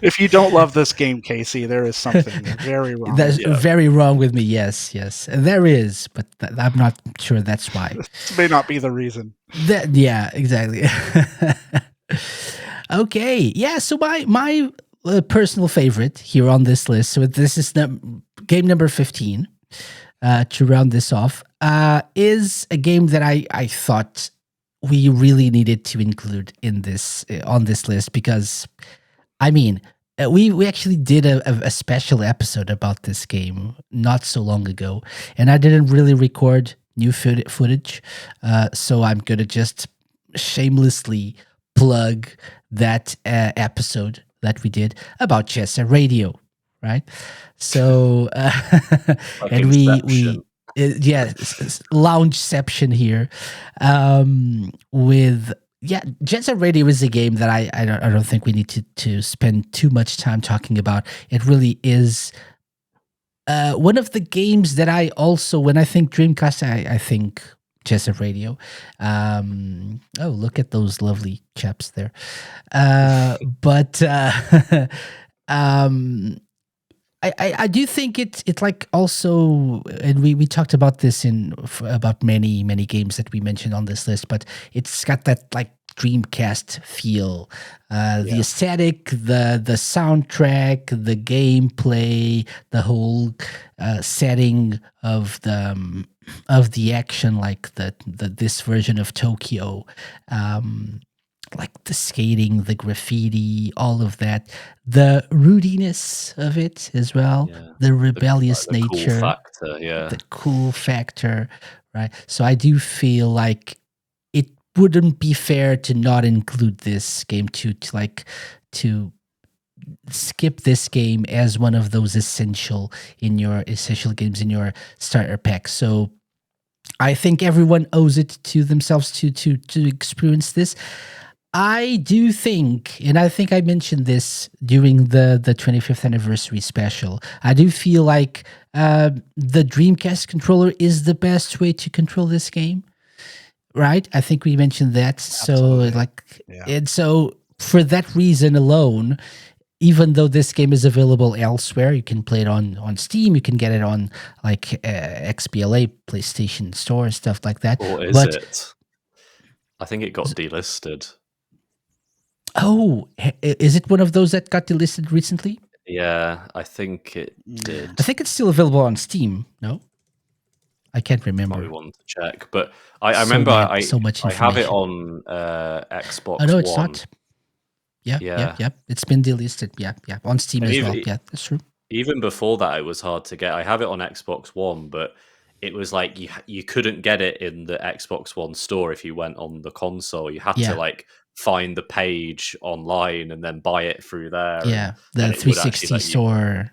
Speaker 3: If you don't love this game, Casey, there is something very wrong.
Speaker 1: That's
Speaker 2: Yeah.
Speaker 1: very wrong with me. Yes, there is, but I'm not sure that's why.
Speaker 3: This may not be the reason.
Speaker 1: Yeah, exactly. Okay, yeah. So my personal favorite here on this list. So this is game number 15. To round this off, is a game that I thought we really needed to include in this on this list, because I mean, we actually did a special episode about this game not so long ago, and I didn't really record new footage, so I'm gonna just shamelessly plug that episode that we did about Jet Set Radio, right? So,
Speaker 2: Like
Speaker 1: and we
Speaker 2: Inception.
Speaker 1: yeah, loungeception here, with. Yeah, Jet Set Radio is a game that I don't think we need to spend too much time talking about. It really is one of the games that I also, when I think Dreamcast, I think Jet Set Radio. Oh, look at those lovely chaps there. But I do think it's like also, and we talked about this about many games that we mentioned on this list, but it's got that like Dreamcast feel, the aesthetic, the soundtrack, the gameplay, the whole setting of the action, like this version of Tokyo. Like the skating, the graffiti, all of that, the rudiness of it as well,
Speaker 2: Yeah.
Speaker 1: the rebellious
Speaker 2: the
Speaker 1: nature,
Speaker 2: cool factor, yeah.
Speaker 1: the cool factor, right? So I do feel like it wouldn't be fair to not include this game, to skip this game as one of those essential games in your starter pack. So I think everyone owes it to themselves to experience this. I do think, and I think I mentioned this during the 25th anniversary special, I do feel like the Dreamcast controller is the best way to control this game, right? I think we mentioned that.
Speaker 3: Absolutely.
Speaker 1: So,
Speaker 3: Yeah.
Speaker 1: and so for that reason alone, even though this game is available elsewhere, you can play it on Steam, you can get it on like XBLA, PlayStation Store, stuff like that.
Speaker 2: Or is it? I think it got delisted.
Speaker 1: Oh, is it one of those that got delisted recently?
Speaker 2: Yeah, I think it did.
Speaker 1: I think it's still available on Steam. No, I can't
Speaker 2: Might be
Speaker 1: remember.
Speaker 2: one to check, but I remember
Speaker 1: so much
Speaker 2: I have it
Speaker 1: information.
Speaker 2: on Xbox
Speaker 1: Oh no, it's
Speaker 2: One.
Speaker 1: not. Yeah,
Speaker 2: Yeah.
Speaker 1: yeah. It's been delisted. Yeah, on Steam
Speaker 2: And
Speaker 1: as
Speaker 2: even-
Speaker 1: well. Yeah, that's true.
Speaker 2: Even before that, it was hard to get. I have it on Xbox One, but it was like you couldn't get it in the Xbox One store if you went on the console. You had
Speaker 1: Yeah.
Speaker 2: to like find the page online and then buy it through there.
Speaker 1: Yeah, the
Speaker 2: and it would actually
Speaker 1: 360
Speaker 2: let you-
Speaker 1: store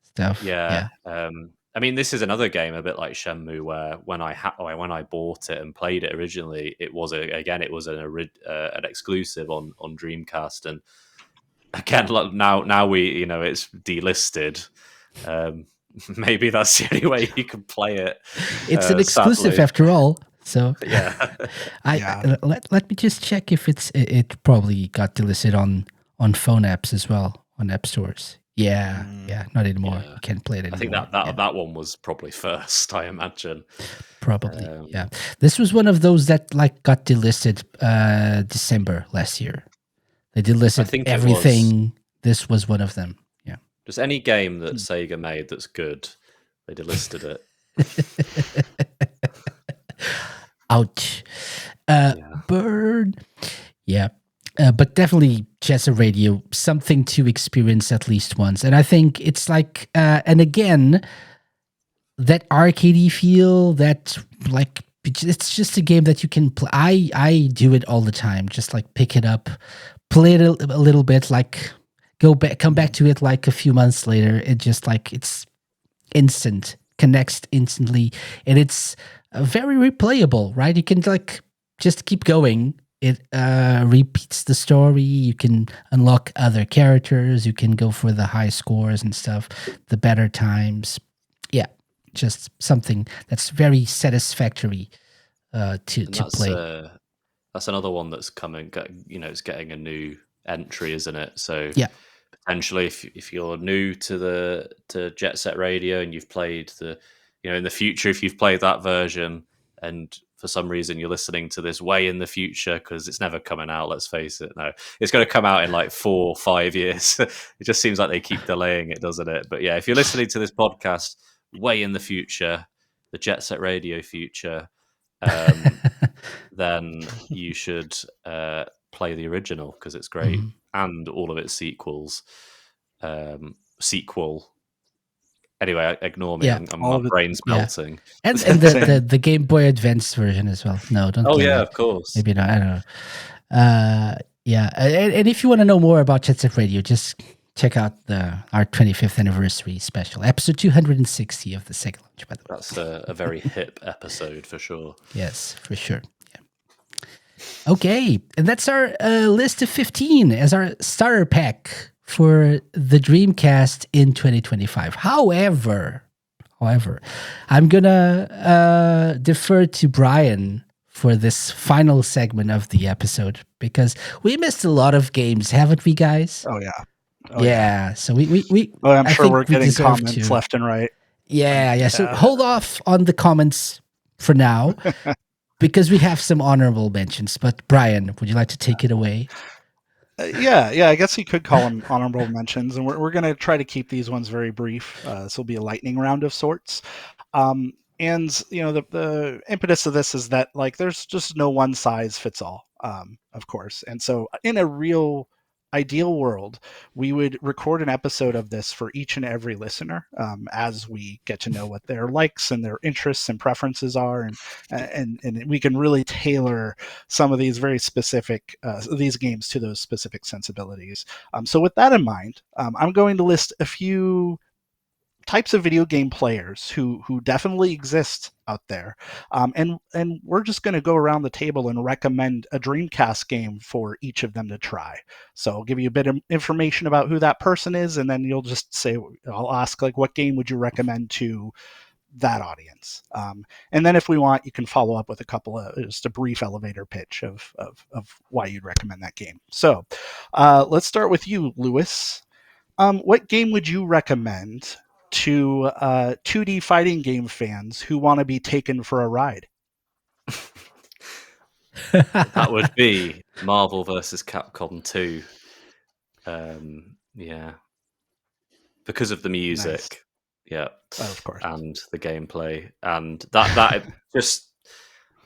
Speaker 1: stuff.
Speaker 2: Yeah. I mean, this is another game a bit like Shenmue, where when I bought it and played it originally, it was an exclusive on Dreamcast, and again, like, now we it's delisted. maybe that's the only way you can play it.
Speaker 1: It's an exclusive
Speaker 2: sadly.
Speaker 1: after all. So
Speaker 2: Yeah.
Speaker 1: let me just check if it probably got delisted on phone apps as well, on app stores. Yeah, not anymore.
Speaker 2: Yeah.
Speaker 1: You can't play it
Speaker 2: I
Speaker 1: anymore.
Speaker 2: think that one was probably first, I imagine.
Speaker 1: Probably. Yeah. This was one of those that like got delisted December last year. They delisted everything. This was one of them. Yeah.
Speaker 2: Just any game that Sega made that's good, they delisted it.
Speaker 1: Ouch. Burn. Yeah. But definitely Jet Set Radio, something to experience at least once. And I think it's like, and again, that arcadey feel, that like, it's just a game that you can play. I do it all the time. Just like pick it up, play it a little bit, like come back to it like a few months later. It just like, it's instant, connects instantly, and it's very replayable, right? You can like just keep going. It repeats the story. You can unlock other characters. You can go for the high scores and stuff, the better times. Yeah, just something that's very satisfactory to play.
Speaker 2: That's another one that's coming. It's getting a new entry, isn't it? So
Speaker 1: yeah,
Speaker 2: potentially, if you're new to Jet Set Radio and you've played in the future, if you've played that version and for some reason you're listening to this way in the future because it's never coming out, let's face it. No, it's going to come out in like 4 or 5 years. It just seems like they keep delaying it, doesn't it? But yeah, if you're listening to this podcast way in the future, the Jet Set Radio future, then you should play the original because it's great, and all of its sequels. Anyway, ignore me.
Speaker 1: Yeah.
Speaker 2: My brain's melting.
Speaker 1: And the Game Boy Advance version as well. No, don't.
Speaker 2: Oh
Speaker 1: play
Speaker 2: yeah,
Speaker 1: that.
Speaker 2: of course.
Speaker 1: Maybe not. I don't know. Yeah, and if you want to know more about Jet Set Radio, just check out our 25th anniversary special, episode 260 of the Sega Launch. By the way,
Speaker 2: that's a very hip episode for sure.
Speaker 1: Yes, for sure. Yeah. Okay, and that's our list of 15 as our starter pack for the Dreamcast in 2025. However, I'm gonna defer to Brian for this final segment of the episode because we missed a lot of games, haven't we, guys?
Speaker 3: Oh yeah.
Speaker 1: Yeah. So we
Speaker 3: I'm sure we're getting comments left and right.
Speaker 1: Yeah. So hold off on the comments for now because we have some honorable mentions. But Brian, would you like to take it away?
Speaker 3: Yeah. I guess you could call them honorable mentions, and we're going to try to keep these ones very brief. This will be a lightning round of sorts. And the impetus of this is that like there's just no one size fits all, of course. And so in a real ideal world, we would record an episode of this for each and every listener as we get to know what their likes and their interests and preferences are, and we can really tailor some of these very specific these games to those specific sensibilities. So with that in mind, I'm going to list a few types of video game players who definitely exist out there, and we're just going to go around the table and recommend a Dreamcast game for each of them to try. So I'll give you a bit of information about who that person is, and then you'll just say, I'll ask like, what game would you recommend to that audience? And then if we want, you can follow up with a couple of just a brief elevator pitch of why you'd recommend that game. So let's start with you, Lewis. What game would you recommend to 2D fighting game fans who want to be taken for a ride?
Speaker 2: That would be Marvel vs. Capcom 2. Yeah. Because of the music.
Speaker 3: Nice.
Speaker 2: Yeah.
Speaker 3: Oh, of course.
Speaker 2: And the gameplay. And that just,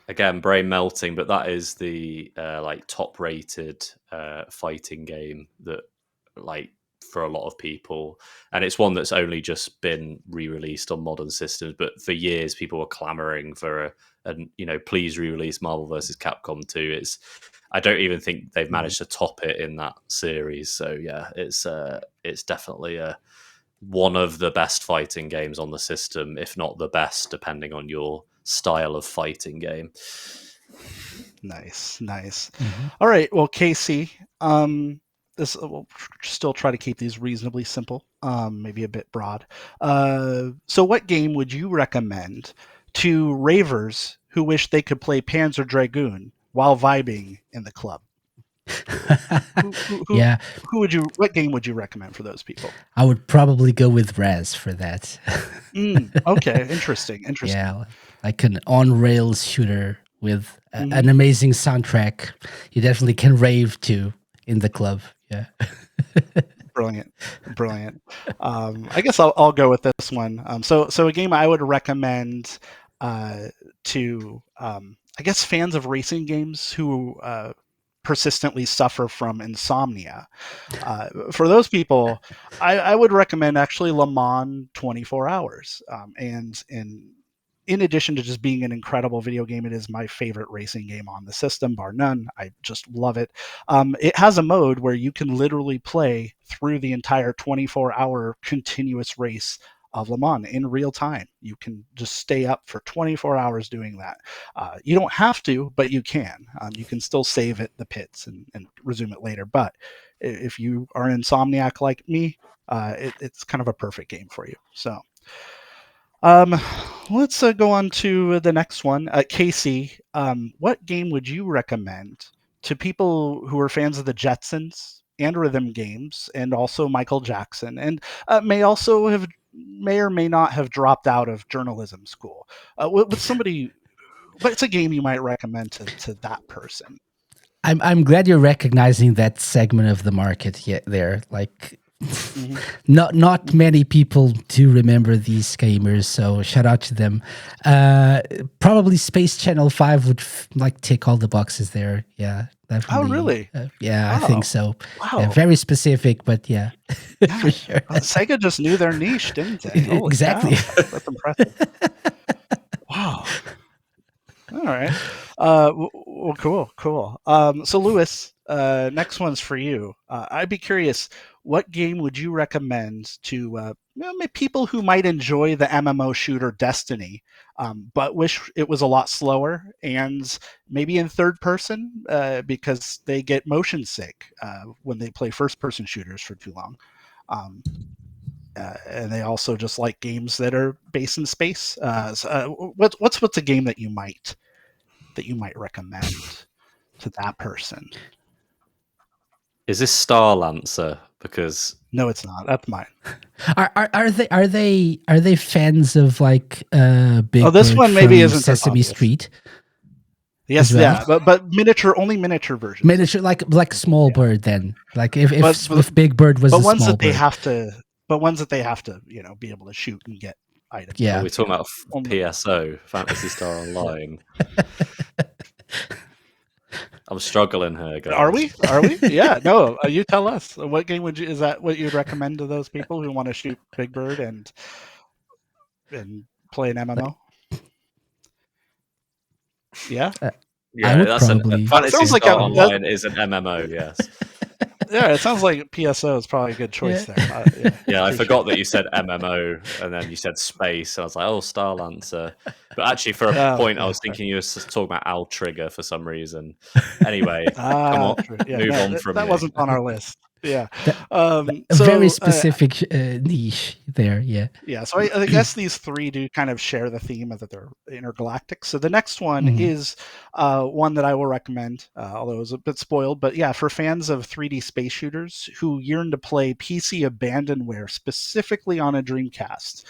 Speaker 2: again, brain melting, but that is the like top rated fighting game that like for a lot of people, and it's one that's only just been re-released on modern systems, but for years people were clamoring for please re-release Marvel vs. Capcom 2. I don't even think they've managed to top it in that series. So yeah, it's definitely one of the best fighting games on the system, if not the best, depending on your style of fighting game.
Speaker 3: Nice. Mm-hmm. All right, well, Casey, we'll still try to keep these reasonably simple, maybe a bit broad. So what game would you recommend to ravers who wish they could play Panzer Dragoon while vibing in the club?
Speaker 1: Yeah,
Speaker 3: What game would you recommend for those people?
Speaker 1: I would probably go with Raz for that.
Speaker 3: Okay, interesting.
Speaker 1: Yeah, like an on rails shooter with
Speaker 3: Mhm.
Speaker 1: an amazing soundtrack. You definitely can rave to in the club. Yeah.
Speaker 3: Brilliant. I guess I'll go with this one. So a game I would recommend to I guess fans of racing games who persistently suffer from insomnia. For those people, I would recommend actually Le Mans 24 Hours. And in addition to just being an incredible video game, it is my favorite racing game on the system, bar none. I just love it. It has a mode where you can literally play through the entire 24-hour continuous race of Le Mans in real time. You can just stay up for 24 hours doing that. You don't have to, but you can. You can still save at the pits and resume it later. But if you are an insomniac like me, it's kind of a perfect game for you. So um, let's go on to the next one. Casey, what game would you recommend to people who are fans of the Jetsons and rhythm games, and also Michael Jackson, and may or may not have dropped out of journalism school? What's a game you might recommend to that person?
Speaker 1: I'm glad you're recognizing that segment of the market yet there. Like
Speaker 3: Mhm.
Speaker 1: not many people do remember these gamers, so shout out to them. Probably Space Channel 5 would like tick all the boxes there. Yeah, definitely.
Speaker 3: Oh, really?
Speaker 1: Yeah, I think so.
Speaker 3: Wow.
Speaker 1: Yeah, very specific, but yeah, for sure.
Speaker 3: Sega just knew their niche, didn't they? Holy
Speaker 1: Exactly.
Speaker 3: cow. That's impressive. Wow. All right. Well, cool. So, Lewis, next one's for you. I'd be curious, what game would you recommend to people who might enjoy the MMO shooter Destiny, but wish it was a lot slower and maybe in third person because they get motion sick when they play first person shooters for too long. And they also just like games that are based in space. What's a game that you might recommend to that person?
Speaker 2: Is this Star Lancer? Because
Speaker 3: No, it's not. That's mine.
Speaker 1: Are they fans of like Big
Speaker 3: Oh, this
Speaker 1: Bird
Speaker 3: one maybe
Speaker 1: from
Speaker 3: isn't as
Speaker 1: Sesame
Speaker 3: obvious.
Speaker 1: Street?
Speaker 3: Yes,
Speaker 1: as well?
Speaker 3: yeah, but only miniature versions.
Speaker 1: Miniature, like Small Bird. Then, like if
Speaker 3: But-
Speaker 1: if Big Bird was
Speaker 3: but
Speaker 1: a
Speaker 3: ones
Speaker 1: small
Speaker 3: that they
Speaker 1: bird.
Speaker 3: have to, be able to shoot and get items.
Speaker 1: Yeah.
Speaker 2: are we talking about
Speaker 3: Only-
Speaker 2: PSO, Fantasy Star Online? I'm struggling here, guys.
Speaker 3: Are we? Yeah. No. You tell us. What game is that? What you'd recommend to those people who want to shoot Big Bird and play an MMO? Yeah.
Speaker 2: Yeah,
Speaker 1: would
Speaker 2: that's
Speaker 1: probably-
Speaker 2: Fantasy
Speaker 3: Sounds like
Speaker 2: Star
Speaker 3: a-
Speaker 2: Online is an MMO. Yes.
Speaker 3: Yeah. It sounds like PSO is probably a good choice there.
Speaker 2: Yeah, I forgot that you said MMO and then you said space. And I was like, oh, Star Lancer. But actually, for a point, I was thinking you were talking about Owl Trigger for some reason. Anyway, come on,
Speaker 3: True. Yeah,
Speaker 2: move
Speaker 3: no,
Speaker 2: on from
Speaker 3: that
Speaker 2: me.
Speaker 3: wasn't on our list. Yeah.
Speaker 1: A
Speaker 3: So,
Speaker 1: very specific niche there. Yeah.
Speaker 3: yeah. So I guess these three do kind of share the theme of that they're intergalactic. So the next one
Speaker 1: Mhm.
Speaker 3: is one that I will recommend, although it was a bit spoiled. But yeah, for fans of 3D space shooters who yearn to play PC abandonware, specifically on a Dreamcast,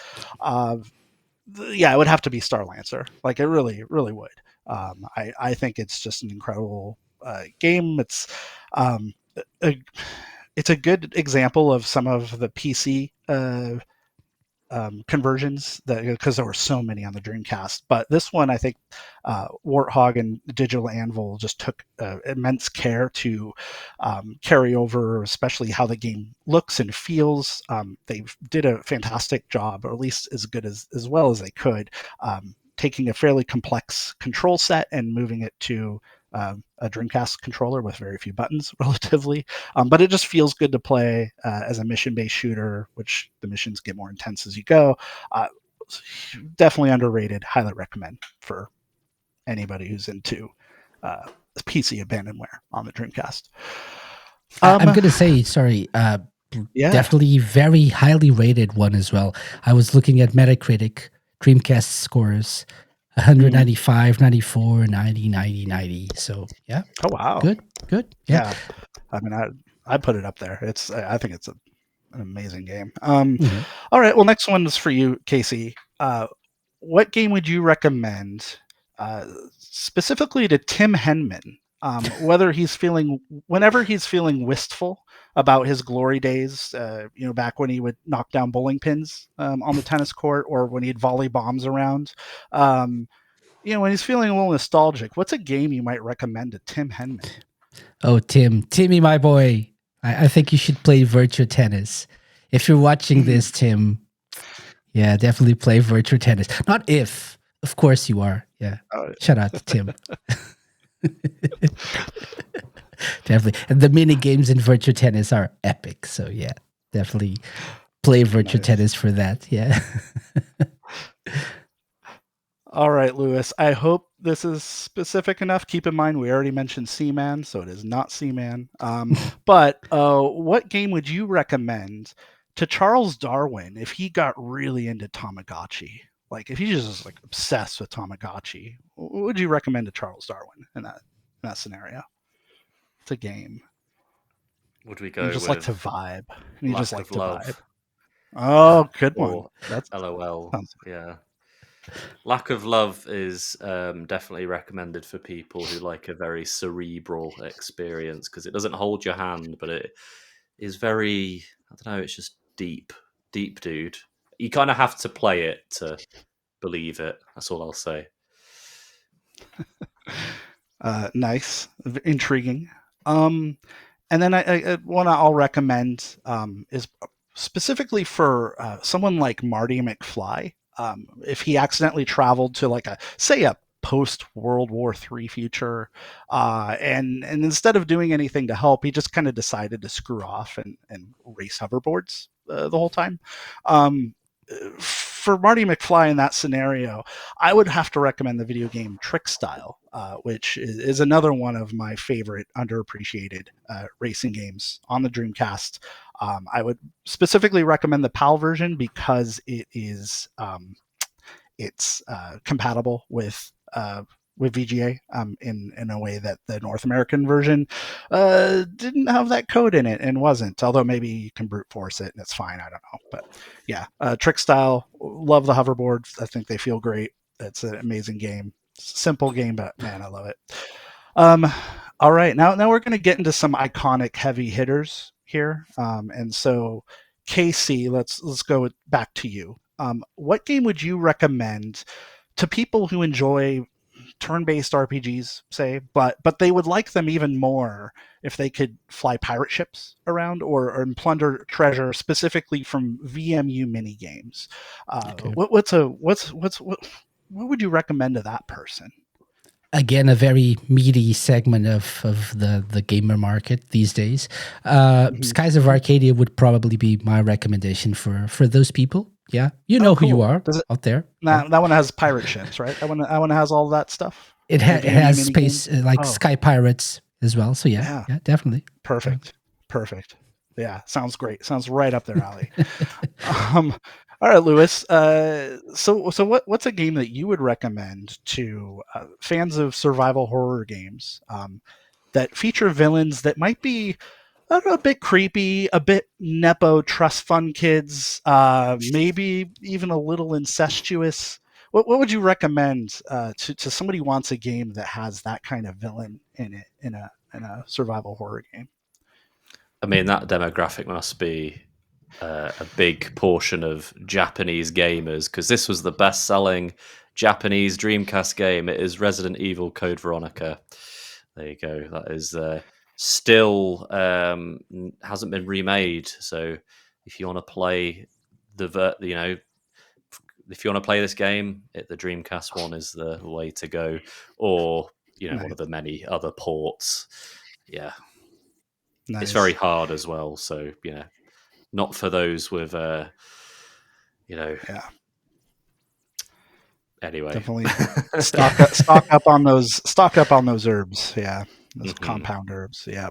Speaker 3: it would have to be Star Lancer. Like it really, really would. I think it's just an incredible game. It's a good example of some of the PC conversions because there were so many on the Dreamcast. But this one, I think Warthog and Digital Anvil just took immense care to carry over, especially how the game looks and feels. They did a fantastic job, or at least as good as well as they could, taking a fairly complex control set and moving it to a Dreamcast controller with very few buttons, relatively. But it just feels good to play as a mission-based shooter, which the missions get more intense as you go. Definitely underrated. Highly recommend for anybody who's into PC abandonware on the Dreamcast.
Speaker 1: I'm gonna say sorry.
Speaker 3: Yeah.
Speaker 1: Definitely very highly rated one as well. I was looking at Metacritic Dreamcast scores: 195, 94, 90, 90, 90. So yeah,
Speaker 3: Oh wow.
Speaker 1: good. Yeah.
Speaker 3: Yeah. I mean, I put it up there. I think it's an amazing game.
Speaker 1: Mhm.
Speaker 3: All right. Well, next one is for you, Casey. What game would you recommend specifically to Tim Henman? Whenever he's feeling wistful about his glory days, back when he would knock down bowling pins on the tennis court, or when he'd volley bombs around. Um, when he's feeling a little nostalgic, what's a game you might recommend to Tim Henman?
Speaker 1: Oh, Timmy, my boy. I think you should play Virtua Tennis. If you're watching this, Tim, yeah, definitely play Virtua Tennis. Not if, of course you are. Yeah, shout out to Tim. Definitely, and the mini games in Virtua Tennis are epic. So yeah, definitely play Virtua Tennis for that. Yeah.
Speaker 3: All right, Lewis. I hope this is specific enough. Keep in mind, we already mentioned Seaman, so it is not Seaman. But what game would you recommend to Charles Darwin if he got really into Tamagotchi? Like, if he just was like obsessed with Tamagotchi, what would you recommend to Charles Darwin in that scenario? It's a game.
Speaker 2: Would we go
Speaker 3: You just
Speaker 2: with
Speaker 3: like to vibe. You
Speaker 2: Lack
Speaker 3: just like
Speaker 2: of
Speaker 3: to
Speaker 2: Love?
Speaker 3: vibe. Oh, good one.
Speaker 2: Or
Speaker 3: That's
Speaker 2: LOL?
Speaker 3: sounds
Speaker 2: Yeah. Lack of Love is definitely recommended for people who like a very cerebral experience, because it doesn't hold your hand, but it is very, I don't know, it's just deep, dude. You kind of have to play it to believe it. That's all I'll say.
Speaker 3: nice, intriguing. And then one I'll recommend is specifically for someone like Marty McFly. If he accidentally traveled to like a post World War III future, and instead of doing anything to help, he just kind of decided to screw off and race hoverboards the whole time. For Marty McFly in that scenario, I would have to recommend the video game Trick Style, which is another one of my favorite underappreciated racing games on the Dreamcast. I would specifically recommend the PAL version because it's compatible with VGA in a way that the North American version didn't have that code in it and wasn't. Although maybe you can brute force it and it's fine. I don't know, but yeah, Trick Style. Love the hoverboards. I think they feel great. It's an amazing game. Simple game, but man, I love it. All right, now we're going to get into some iconic heavy hitters here, and so Casey, let's go back to you. What game would you recommend to people who enjoy turn-based RPGs, say, but they would like them even more if they could fly pirate ships around or plunder treasure specifically from VMU mini games?
Speaker 1: Okay.
Speaker 3: What would you recommend to that person?
Speaker 1: Again, a very meaty segment of the gamer market these days. Skies of Arcadia would probably be my recommendation for those people. Yeah, you know who you are out there.
Speaker 3: That one has pirate ships, right? That one has all that stuff.
Speaker 1: It has space Sky Pirates as well. So yeah, definitely.
Speaker 3: Perfect. Yeah, sounds great. Sounds right up their alley. All right, Lewis. So what's a game that you would recommend to fans of survival horror games that feature villains that might be, I don't know, a bit creepy, a bit nepo trust fund kids, maybe even a little incestuous? What would you recommend to somebody who wants a game that has that kind of villain in it in a survival horror game?
Speaker 2: I mean, that demographic must be a big portion of Japanese gamers, because this was the best-selling Japanese Dreamcast game. It is Resident Evil Code Veronica. There you go. That is still hasn't been remade. So if you want to play if you want to play this game, the Dreamcast one is the way to go, or
Speaker 3: Nice.
Speaker 2: one of the many other ports. Yeah,
Speaker 3: Nice.
Speaker 2: It's very hard as well. So not for those with
Speaker 3: Yeah.
Speaker 2: Anyway,
Speaker 3: definitely stock up on those herbs. Yeah, those compound herbs. Yeah.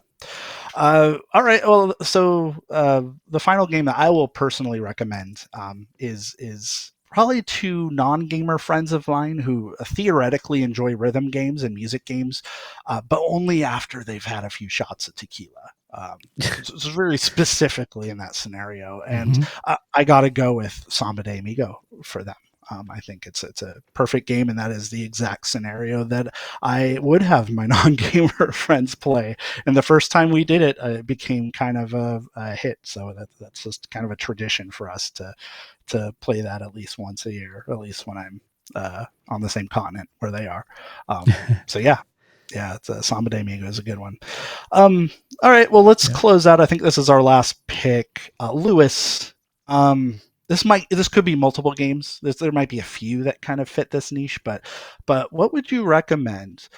Speaker 3: All right. Well, so the final game that I will personally recommend is probably to non-gamer friends of mine who theoretically enjoy rhythm games and music games, but only after they've had a few shots of tequila. It's very specifically in that scenario, and I got to go with Samba de Amigo for them. I think it's a perfect game, and that is the exact scenario that I would have my non-gamer friends play. And the first time we did it, it became kind of a hit. So that's just kind of a tradition for us to play that at least once a year, at least when I'm on the same continent where they are. So yeah, it's Samba de Amigo is a good one. All right, well, let's close out. I think this is our last pick. Lewis, this could be multiple games. There might be a few that kind of fit this niche, but what would you recommend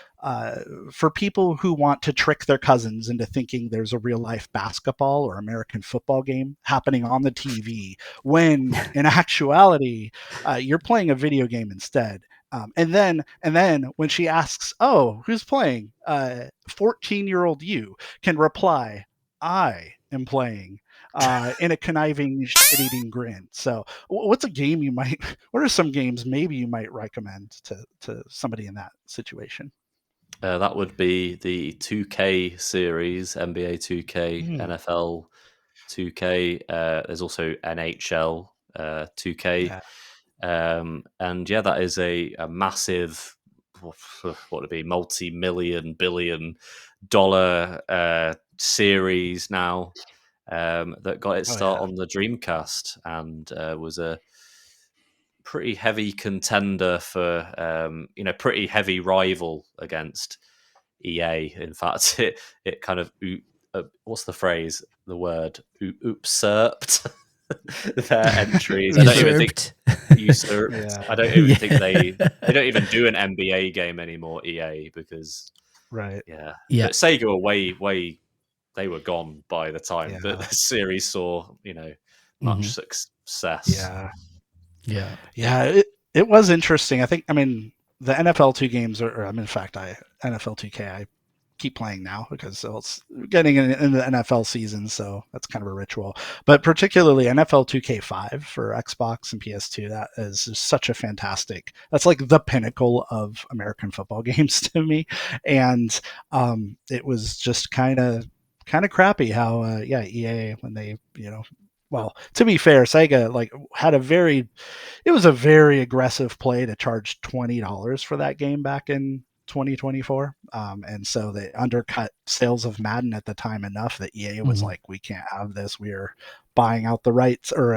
Speaker 3: for people who want to trick their cousins into thinking there's a real life basketball or American football game happening on the TV when in actuality you're playing a video game instead? And then when she asks, "Oh, who's playing?" 14-year-old you can reply, "I am playing." In a conniving, shit-eating grin. So, what's a game you might? What are some games maybe you might recommend to somebody in that situation?
Speaker 2: That would be the 2K series, NBA 2K, NFL 2K. There's also NHL 2K.
Speaker 3: Yeah.
Speaker 2: And yeah, that is a massive, what would it be, multi-million, billion-dollar series now that got its start on the Dreamcast and was a pretty heavy contender for, pretty heavy rival against EA. In fact, it kind of, what's the phrase, the word, usurped their entries. I don't even think usurped. Yeah. I don't even think they don't even do an NBA game anymore, EA, because
Speaker 3: right.
Speaker 2: Yeah. But Sega were way they were gone by the time that the series saw, much success.
Speaker 3: Yeah. It was interesting. I mean, the NFL 2 games in fact, NFL 2K I keep playing now because it's getting in the NFL season, so that's kind of a ritual. But particularly NFL 2K5 for Xbox and PS2, that is just such a fantastic. That's like the pinnacle of American football games to me, and it was just kind of crappy how EA when they well, to be fair, Sega had a very aggressive play to charge $20 for that game back in 2024, and so they undercut sales of Madden at the time enough that EA was like, we can't have this. We're buying out the rights or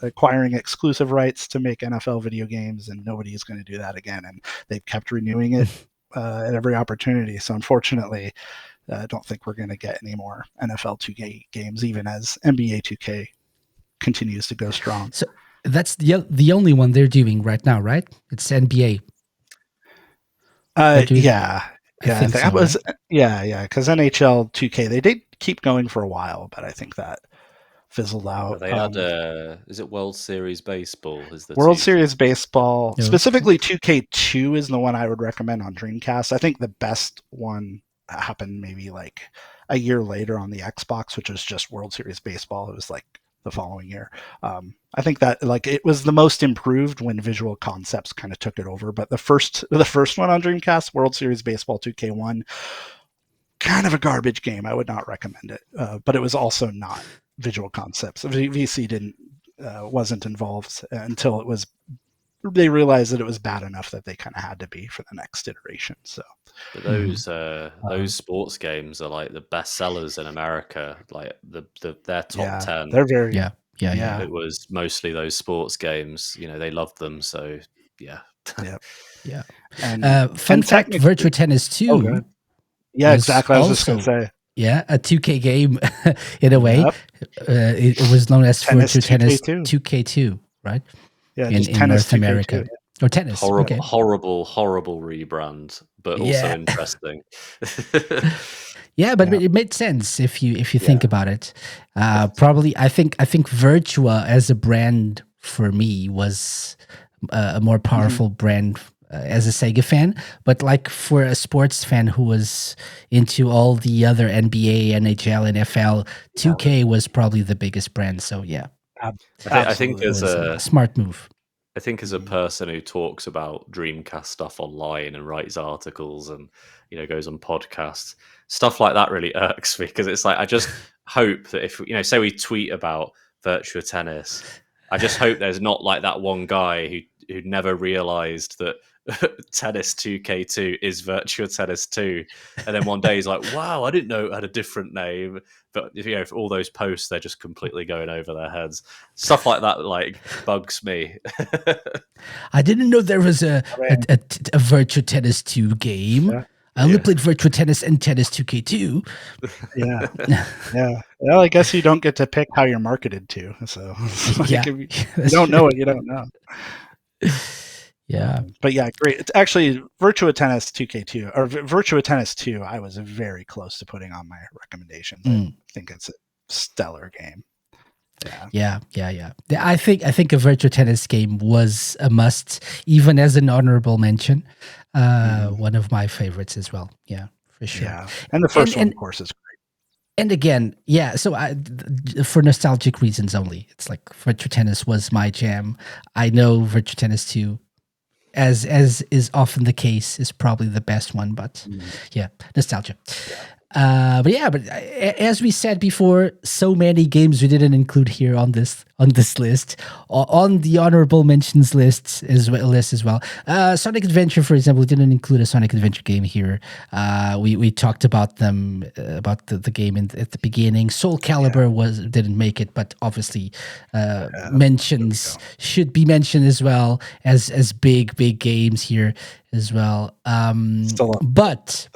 Speaker 3: acquiring exclusive rights to make NFL video games, and nobody is going to do that again. And they've kept renewing it at every opportunity. So unfortunately, I don't think we're going to get any more NFL 2K games, even as NBA 2K continues to go strong.
Speaker 1: So that's the only one they're doing right now, right? It's NBA.
Speaker 3: I think that was right? Because NHL 2K they did keep going for a while, but I think that fizzled out.
Speaker 2: They had is it World Series Baseball? Is the
Speaker 3: World Series Baseball specifically 2K2 is the one I would recommend on Dreamcast. I think the best one happened maybe like a year later on the Xbox, which was just World Series Baseball. It was like the following year. I think that it was the most improved when Visual Concepts kind of took it over. But the first one on Dreamcast, World Series Baseball 2K1, kind of a garbage game. I would not recommend it. But it was also not Visual Concepts. VC wasn't involved until they realized that it was bad enough that they kind of had to be for the next iteration. So
Speaker 2: but those sports games are like the best sellers in America, like their top 10.
Speaker 3: They're very
Speaker 2: It was mostly those sports games. They loved them. So yeah.
Speaker 1: And fun fact: Virtua Tennis 2.
Speaker 3: Yeah, exactly. I was just going to say.
Speaker 1: Yeah, a 2K game in a way. It was known as Virtua Tennis 2K2, right?
Speaker 3: Yeah,
Speaker 1: in North America. Or tennis.
Speaker 2: Horrible rebrand, but also interesting.
Speaker 1: But it made sense if you think about it. Probably, I think Virtua as a brand for me was a more powerful brand as a Sega fan, but like for a sports fan who was into all the other NBA, NHL, NFL, 2K was probably the biggest brand. So yeah,
Speaker 2: I think
Speaker 1: it
Speaker 2: as
Speaker 1: was a
Speaker 2: a
Speaker 1: smart move.
Speaker 2: I think as a person who talks about Dreamcast stuff online and writes articles and goes on podcasts, stuff like that really irks me because it's like I just hope that if say we tweet about Virtua Tennis, I just hope there's not like that one guy who never realized that Tennis 2K2 is Virtua Tennis 2, and then one day he's like, "Wow, I didn't know it had a different name." But for all those posts, they're just completely going over their heads. Stuff like that like bugs me.
Speaker 1: I didn't know there was a Virtua Tennis 2 game.
Speaker 3: Yeah.
Speaker 1: I only played Virtua Tennis and Tennis 2K2.
Speaker 3: Yeah, yeah. Well, I guess you don't get to pick how you're marketed to. So like,
Speaker 1: Yeah,
Speaker 3: if you don't know it, you don't know.
Speaker 1: Yeah.
Speaker 3: But yeah, great. It's actually Virtua Tennis 2K2 or Virtua Tennis 2. I was very close to putting on my recommendations. I think it's a stellar game.
Speaker 1: Yeah. I think a Virtua Tennis game was a must, even as an honorable mention. One of my favorites as well. Yeah, for sure.
Speaker 3: Yeah, and the first one, of course, is great.
Speaker 1: And again, yeah. So for nostalgic reasons only, it's like Virtua Tennis was my jam. I know Virtua Tennis 2, as is often the case, is probably the best one. But yeah, nostalgia. But as we said before, so many games we didn't include here on this list, on the honorable mentions list as well. Sonic Adventure, for example, we didn't include a Sonic Adventure game here. We talked about them about the game at the beginning. Soul Calibur didn't make it, but obviously mentions should be mentioned as well as big games here as well. But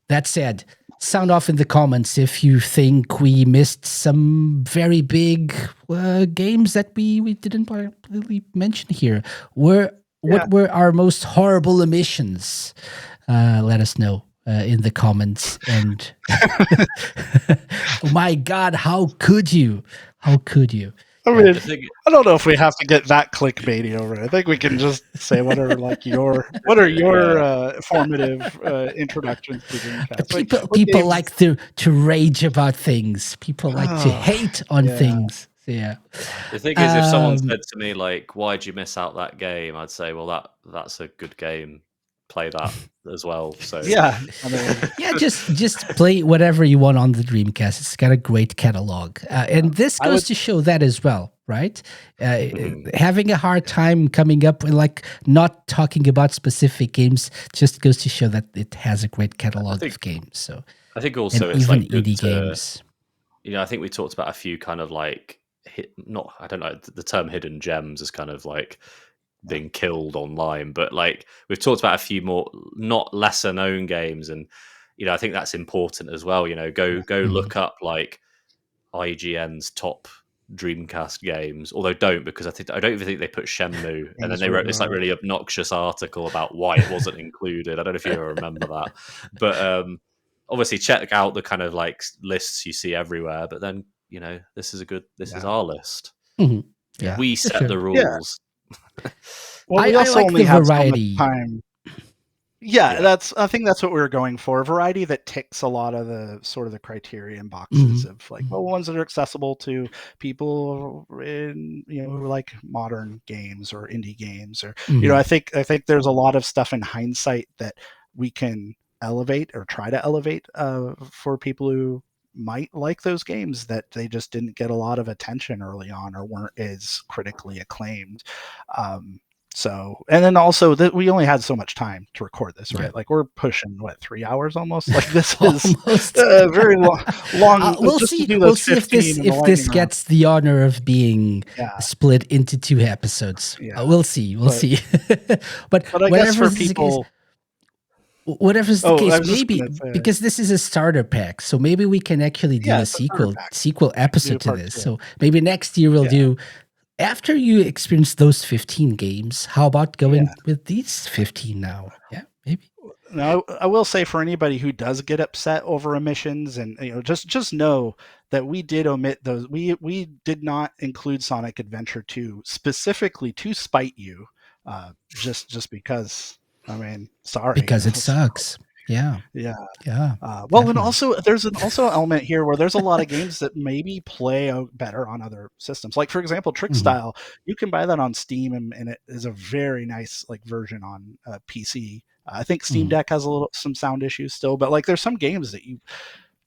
Speaker 1: that said, sound off in the comments if you think we missed some very big games that we didn't really mention here. What were our most horrible omissions? Let us know in the comments. And oh my God, how could you? How could you?
Speaker 3: I mean, I don't know if we have to get that clickbaity over it. I think we can just say what are your formative introductions to Dreamcast.
Speaker 1: People like to rage about things. People like to hate on things. So, yeah.
Speaker 2: The thing is, if someone said to me like, "Why'd you miss out that game?" I'd say, "Well, that's a good game. Play that as well." So
Speaker 3: yeah,
Speaker 1: just play whatever you want on the Dreamcast. It's got a great catalog, and this goes to show that as well, right? Having a hard time coming up with like not talking about specific games just goes to show that it has a great catalog of games. So
Speaker 2: I think also it's
Speaker 1: even
Speaker 2: like
Speaker 1: indie games.
Speaker 2: I think we talked about a few kind of like I don't know, the term hidden gems is kind of like being killed online, but like we've talked about a few more not lesser known games, and I think that's important as well. Go look up like IGN's top Dreamcast games, although don't, because I don't even think they put Shenmue, and then they wrote this like really obnoxious article about why it wasn't included. I don't know if you ever remember that, but obviously check out the kind of like lists you see everywhere, but then this is our list.
Speaker 1: Yeah,
Speaker 2: we set the rules.
Speaker 3: Well, we also only have variety. So much time. I think that's what we were going for. A variety that ticks a lot of the sort of the criterion boxes of like, ones that are accessible to people in, who like modern games or indie games, or I think there's a lot of stuff in hindsight that we can elevate or try to elevate for people who might like those games that they just didn't get a lot of attention early on or weren't as critically acclaimed. So, and then also that we only had so much time to record this, right? Like we're pushing 3 hours almost. Like this is very long.
Speaker 1: We'll see if this gets the honor of being split into 2 episodes. We'll see. But
Speaker 3: I guess for people.
Speaker 1: Whatever's the case, maybe because this is a starter pack, so maybe we can actually do a sequel episode to this. So maybe next year we'll do, after you experience those 15 games, how about going with these 15 now? Yeah, maybe.
Speaker 3: Now, I will say for anybody who does get upset over omissions, and just know that we did omit those. We did not include Sonic Adventure 2 specifically to spite you. just because. I mean, sorry.
Speaker 1: Because it sucks. Yeah.
Speaker 3: Yeah.
Speaker 1: Yeah.
Speaker 3: Well, and
Speaker 1: Definitely.
Speaker 3: also there's also an element here where there's a lot of games that maybe play better on other systems. Like for example, Trick
Speaker 1: Mhm.
Speaker 3: Style, you can buy that on Steam, and it is a very nice like version on PC. I think Steam
Speaker 1: Mhm.
Speaker 3: Deck has some sound issues still, but like there's some games that you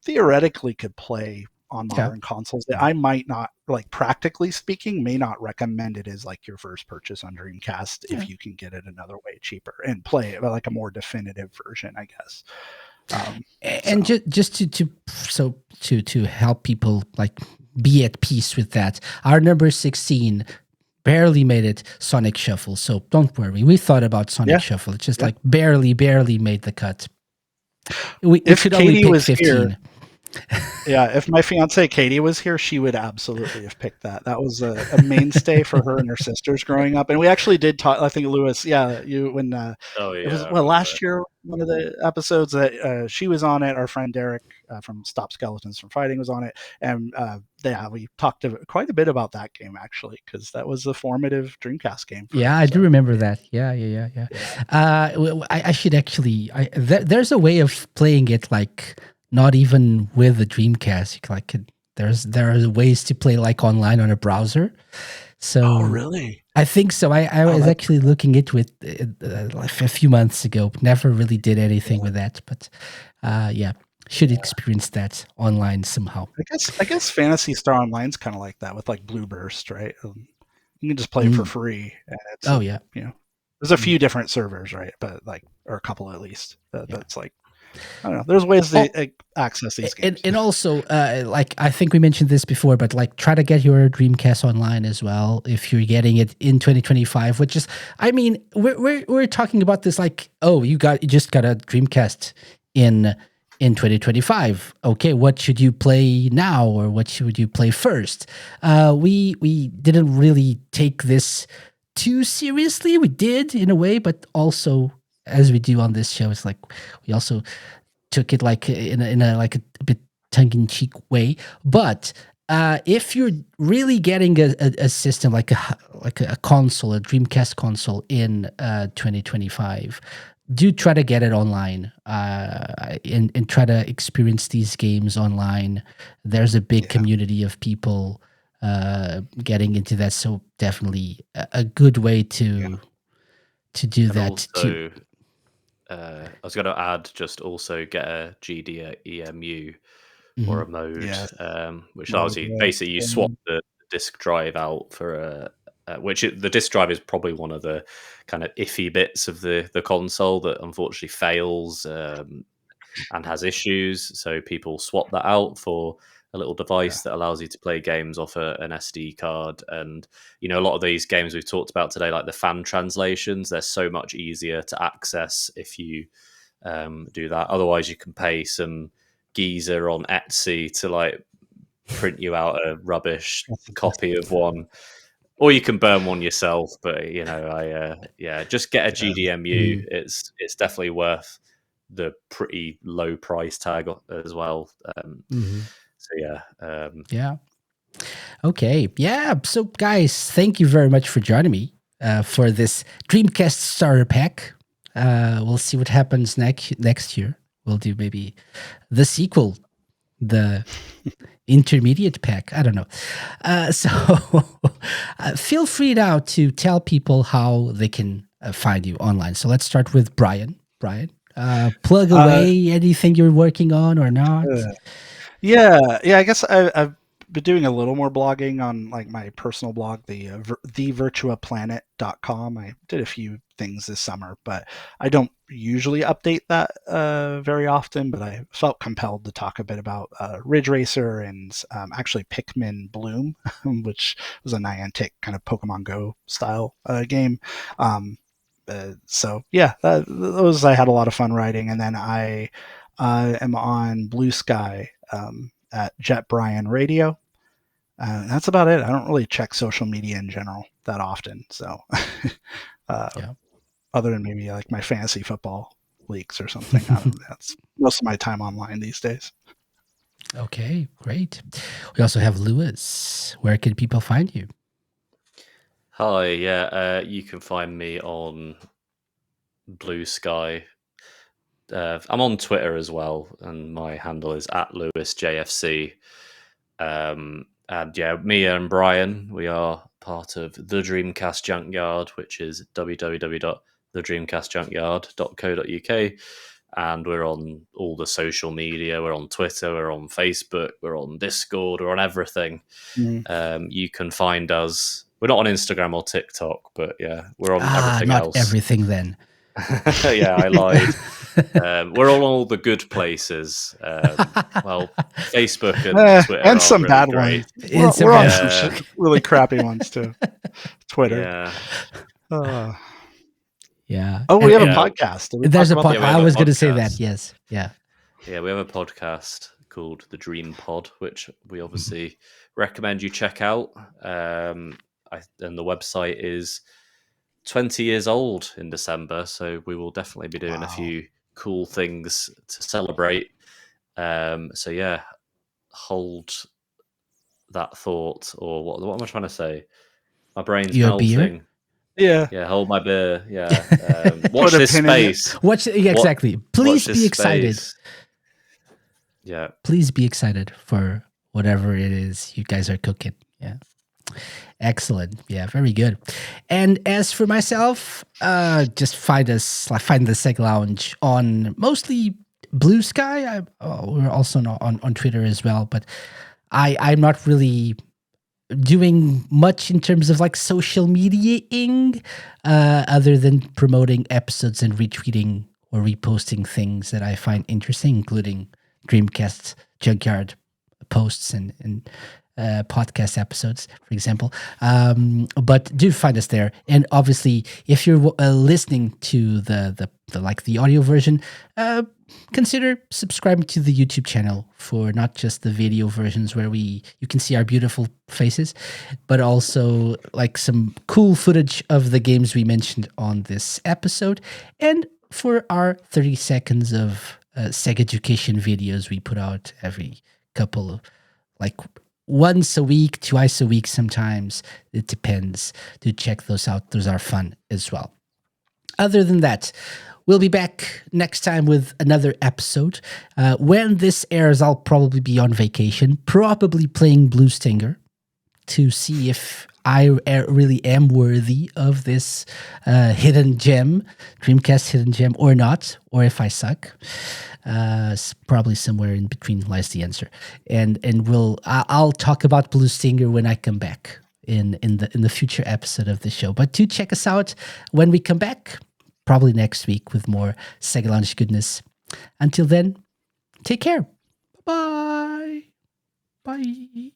Speaker 3: theoretically could play on
Speaker 1: Yeah.
Speaker 3: modern consoles that I might not, like practically speaking, may not recommend it as like your first purchase on Dreamcast
Speaker 1: Yeah.
Speaker 3: if you can get it another way cheaper and play it like a more definitive version, I guess.
Speaker 1: And just to help people like be at peace with that, our number 16 barely made it Sonic Shuffle. So don't worry. We thought about Sonic
Speaker 3: Yeah,
Speaker 1: Shuffle. It just
Speaker 3: yeah.
Speaker 1: like barely made the cut. We
Speaker 3: If
Speaker 1: could only
Speaker 3: Katie
Speaker 1: pick
Speaker 3: was here,
Speaker 1: 15.
Speaker 3: yeah, if my fiance Katie was here, she would absolutely have picked that. That was a mainstay for her and her sisters growing up. And we actually did talk. I think Lewis, yeah, you when
Speaker 2: Oh
Speaker 3: it
Speaker 2: yeah,
Speaker 3: was
Speaker 2: I remember.
Speaker 3: last year, one of the episodes that she was on it. Our friend Derek from Stop Skeletons from Fighting was on it, and yeah, we talked quite a bit about that game actually because that was a formative Dreamcast game for
Speaker 1: Yeah,
Speaker 3: her.
Speaker 1: I do
Speaker 3: So
Speaker 1: remember that. Yeah.
Speaker 3: yeah,
Speaker 1: I should actually. There's a way of playing it like not even with the Dreamcast. You can, like there are ways to play like online on a browser.
Speaker 3: oh
Speaker 1: So
Speaker 3: really?
Speaker 1: I think so. I
Speaker 3: Oh,
Speaker 1: was
Speaker 3: that's
Speaker 1: actually looking it with like a few months ago. Never really did anything
Speaker 3: yeah.
Speaker 1: with that, but yeah, should experience that online somehow.
Speaker 3: I guess Fantasy Star Online's kind of like that with like Blue Burst, right? You can just play it for
Speaker 1: Mm.
Speaker 3: free, and it's
Speaker 1: Oh yeah,
Speaker 3: there's a
Speaker 1: mm,
Speaker 3: few different servers, right? But like, or a couple at least.
Speaker 1: yeah.
Speaker 3: That's like I don't know. There's ways to
Speaker 1: Oh,
Speaker 3: access these
Speaker 1: and
Speaker 3: games.
Speaker 1: and also like I think we mentioned this before, but like try to get your Dreamcast online as well if you're getting it in 2025. Which is, I mean, we're talking about this like, oh, you just got a Dreamcast in 2025. Okay, what should you play now, or what should you play first? We didn't really take this too seriously. We did in a way, but also as we do on this show, it's like we also took it like in a like a bit tongue-in-cheek way. But if you're really getting a system like a console, a Dreamcast console in 2025, do try to get it online and try to experience these games online. There's a big
Speaker 3: Yeah,
Speaker 1: community of people getting into that, so definitely a good way
Speaker 3: yeah,
Speaker 1: to do
Speaker 2: And
Speaker 1: that too.
Speaker 2: also, I was going to add, just also get a GDEMU or
Speaker 1: Hmm.
Speaker 2: a mode,
Speaker 3: yes.
Speaker 2: which
Speaker 3: Mode,
Speaker 2: allows you
Speaker 3: yeah,
Speaker 2: basically you swap
Speaker 3: and
Speaker 2: the disk drive out for a. The disk drive is probably one of the kind of iffy bits of the console that unfortunately fails and has issues. So people swap that out for a little
Speaker 3: yeah,
Speaker 2: device that allows you to play games off an SD card. And a lot of these games we've talked about today, like the fan translations, they're so much easier to access if you do that. Otherwise, you can pay some geezer on Etsy to like print you out a rubbish
Speaker 3: that's the best.
Speaker 2: copy of one, or you can burn one yourself. But yeah, just get a
Speaker 3: Yeah,
Speaker 2: GDMU.
Speaker 1: Mm-hmm.
Speaker 2: It's definitely worth the pretty low price tag as well. So yeah,
Speaker 1: Yeah. Okay. Yeah. So, guys, thank you very much for joining me for this Dreamcast starter pack. We'll see what happens next year. We'll do maybe the sequel, the intermediate pack. I don't know. So, feel free now to tell people how they can find you online. So, let's start with Brian. Brian, plug
Speaker 3: uh,
Speaker 1: away anything you're working on or not.
Speaker 3: uh, yeah. I guess I've been doing a little more blogging on like my personal blog, thevirtuaplanet.com. I did a few things this summer, but I don't usually update that very often. But I felt compelled to talk a bit about Ridge Racer and actually Pikmin Bloom, which was a Niantic kind of Pokemon Go style game. So yeah, those I had a lot of fun writing, and then I am on Blue Sky at Jet Brian Radio. That's about it. I don't really check social media in general that often. So, uh,
Speaker 1: Yeah.
Speaker 3: other than maybe like my fantasy football leagues or something, I don't, that's most of my time online these days.
Speaker 1: Okay, great. We also have Lewis. Where can people find you?
Speaker 2: Hi, yeah, you can find me on Blue Sky. I'm on Twitter as well, and my handle is @LewisJFC. And yeah, me and Brian, we are part of the Dreamcast Junkyard, which is www.thedreamcastjunkyard.co.uk. And we're on all the social media. We're on Twitter, we're on Facebook, we're on Discord, we're on everything. You can find us. We're not on Instagram or TikTok, but yeah, we're on everything
Speaker 1: not
Speaker 2: else.
Speaker 1: everything then.
Speaker 2: Yeah, I lied. We're on all the good places. Well, Facebook and Twitter
Speaker 3: and
Speaker 2: are
Speaker 3: some
Speaker 2: really
Speaker 3: bad
Speaker 2: great.
Speaker 3: ones. We're on some
Speaker 2: Yeah.
Speaker 3: really crappy ones too. Twitter.
Speaker 2: Yeah.
Speaker 1: Yeah.
Speaker 3: Oh, we have a
Speaker 2: Yeah.
Speaker 3: podcast. Did we
Speaker 1: There's a
Speaker 3: talk about
Speaker 1: pod.
Speaker 2: we have
Speaker 1: I
Speaker 2: a
Speaker 1: was going to say
Speaker 2: podcast.
Speaker 1: that. Yes. Yeah.
Speaker 2: Yeah, we have a podcast called The Dream Pod, which we obviously recommend you check out. And the website is 20 years old in December, so we will definitely be doing a few cool things to celebrate. So yeah, hold that thought, or what am I trying to say? My brain's
Speaker 1: Your beer?
Speaker 2: melting.
Speaker 3: Yeah.
Speaker 2: Yeah, hold my beer. Yeah. Watch
Speaker 3: Put a
Speaker 2: this
Speaker 3: pin in it.
Speaker 2: space.
Speaker 1: Watch exactly. Please
Speaker 2: Watch
Speaker 1: be
Speaker 2: this
Speaker 1: excited.
Speaker 2: space. Yeah.
Speaker 1: Please be excited for whatever it is you guys are cooking. Yeah. Excellent. Yeah, very good. And as for myself, just find the SEGA Lounge on mostly Blue Sky. We're also on Twitter as well, but I'm not really doing much in terms of like social mediaing, other than promoting episodes and retweeting or reposting things that I find interesting, including Dreamcast Junkyard posts and podcast episodes, for example. But do find us there. And obviously, if you're listening to the audio version, consider subscribing to the YouTube channel for not just the video versions where you can see our beautiful faces, but also like some cool footage of the games we mentioned on this episode, and for our 30 seconds of Sega education videos we put out every couple of, like, once a week, twice a week sometimes. It depends. Do check those out. Those are fun as well. Other than that, we'll be back next time with another episode. When this airs, I'll probably be on vacation, probably playing Blue Stinger to see if I really am worthy of this hidden gem, Dreamcast hidden gem, or not, or if I suck. Probably somewhere in between lies the answer. And I'll talk about Blue Stinger when I come back in the future episode of the show. But do check us out when we come back, probably next week, with more Sega Lounge goodness. Until then, take care. Bye. Bye.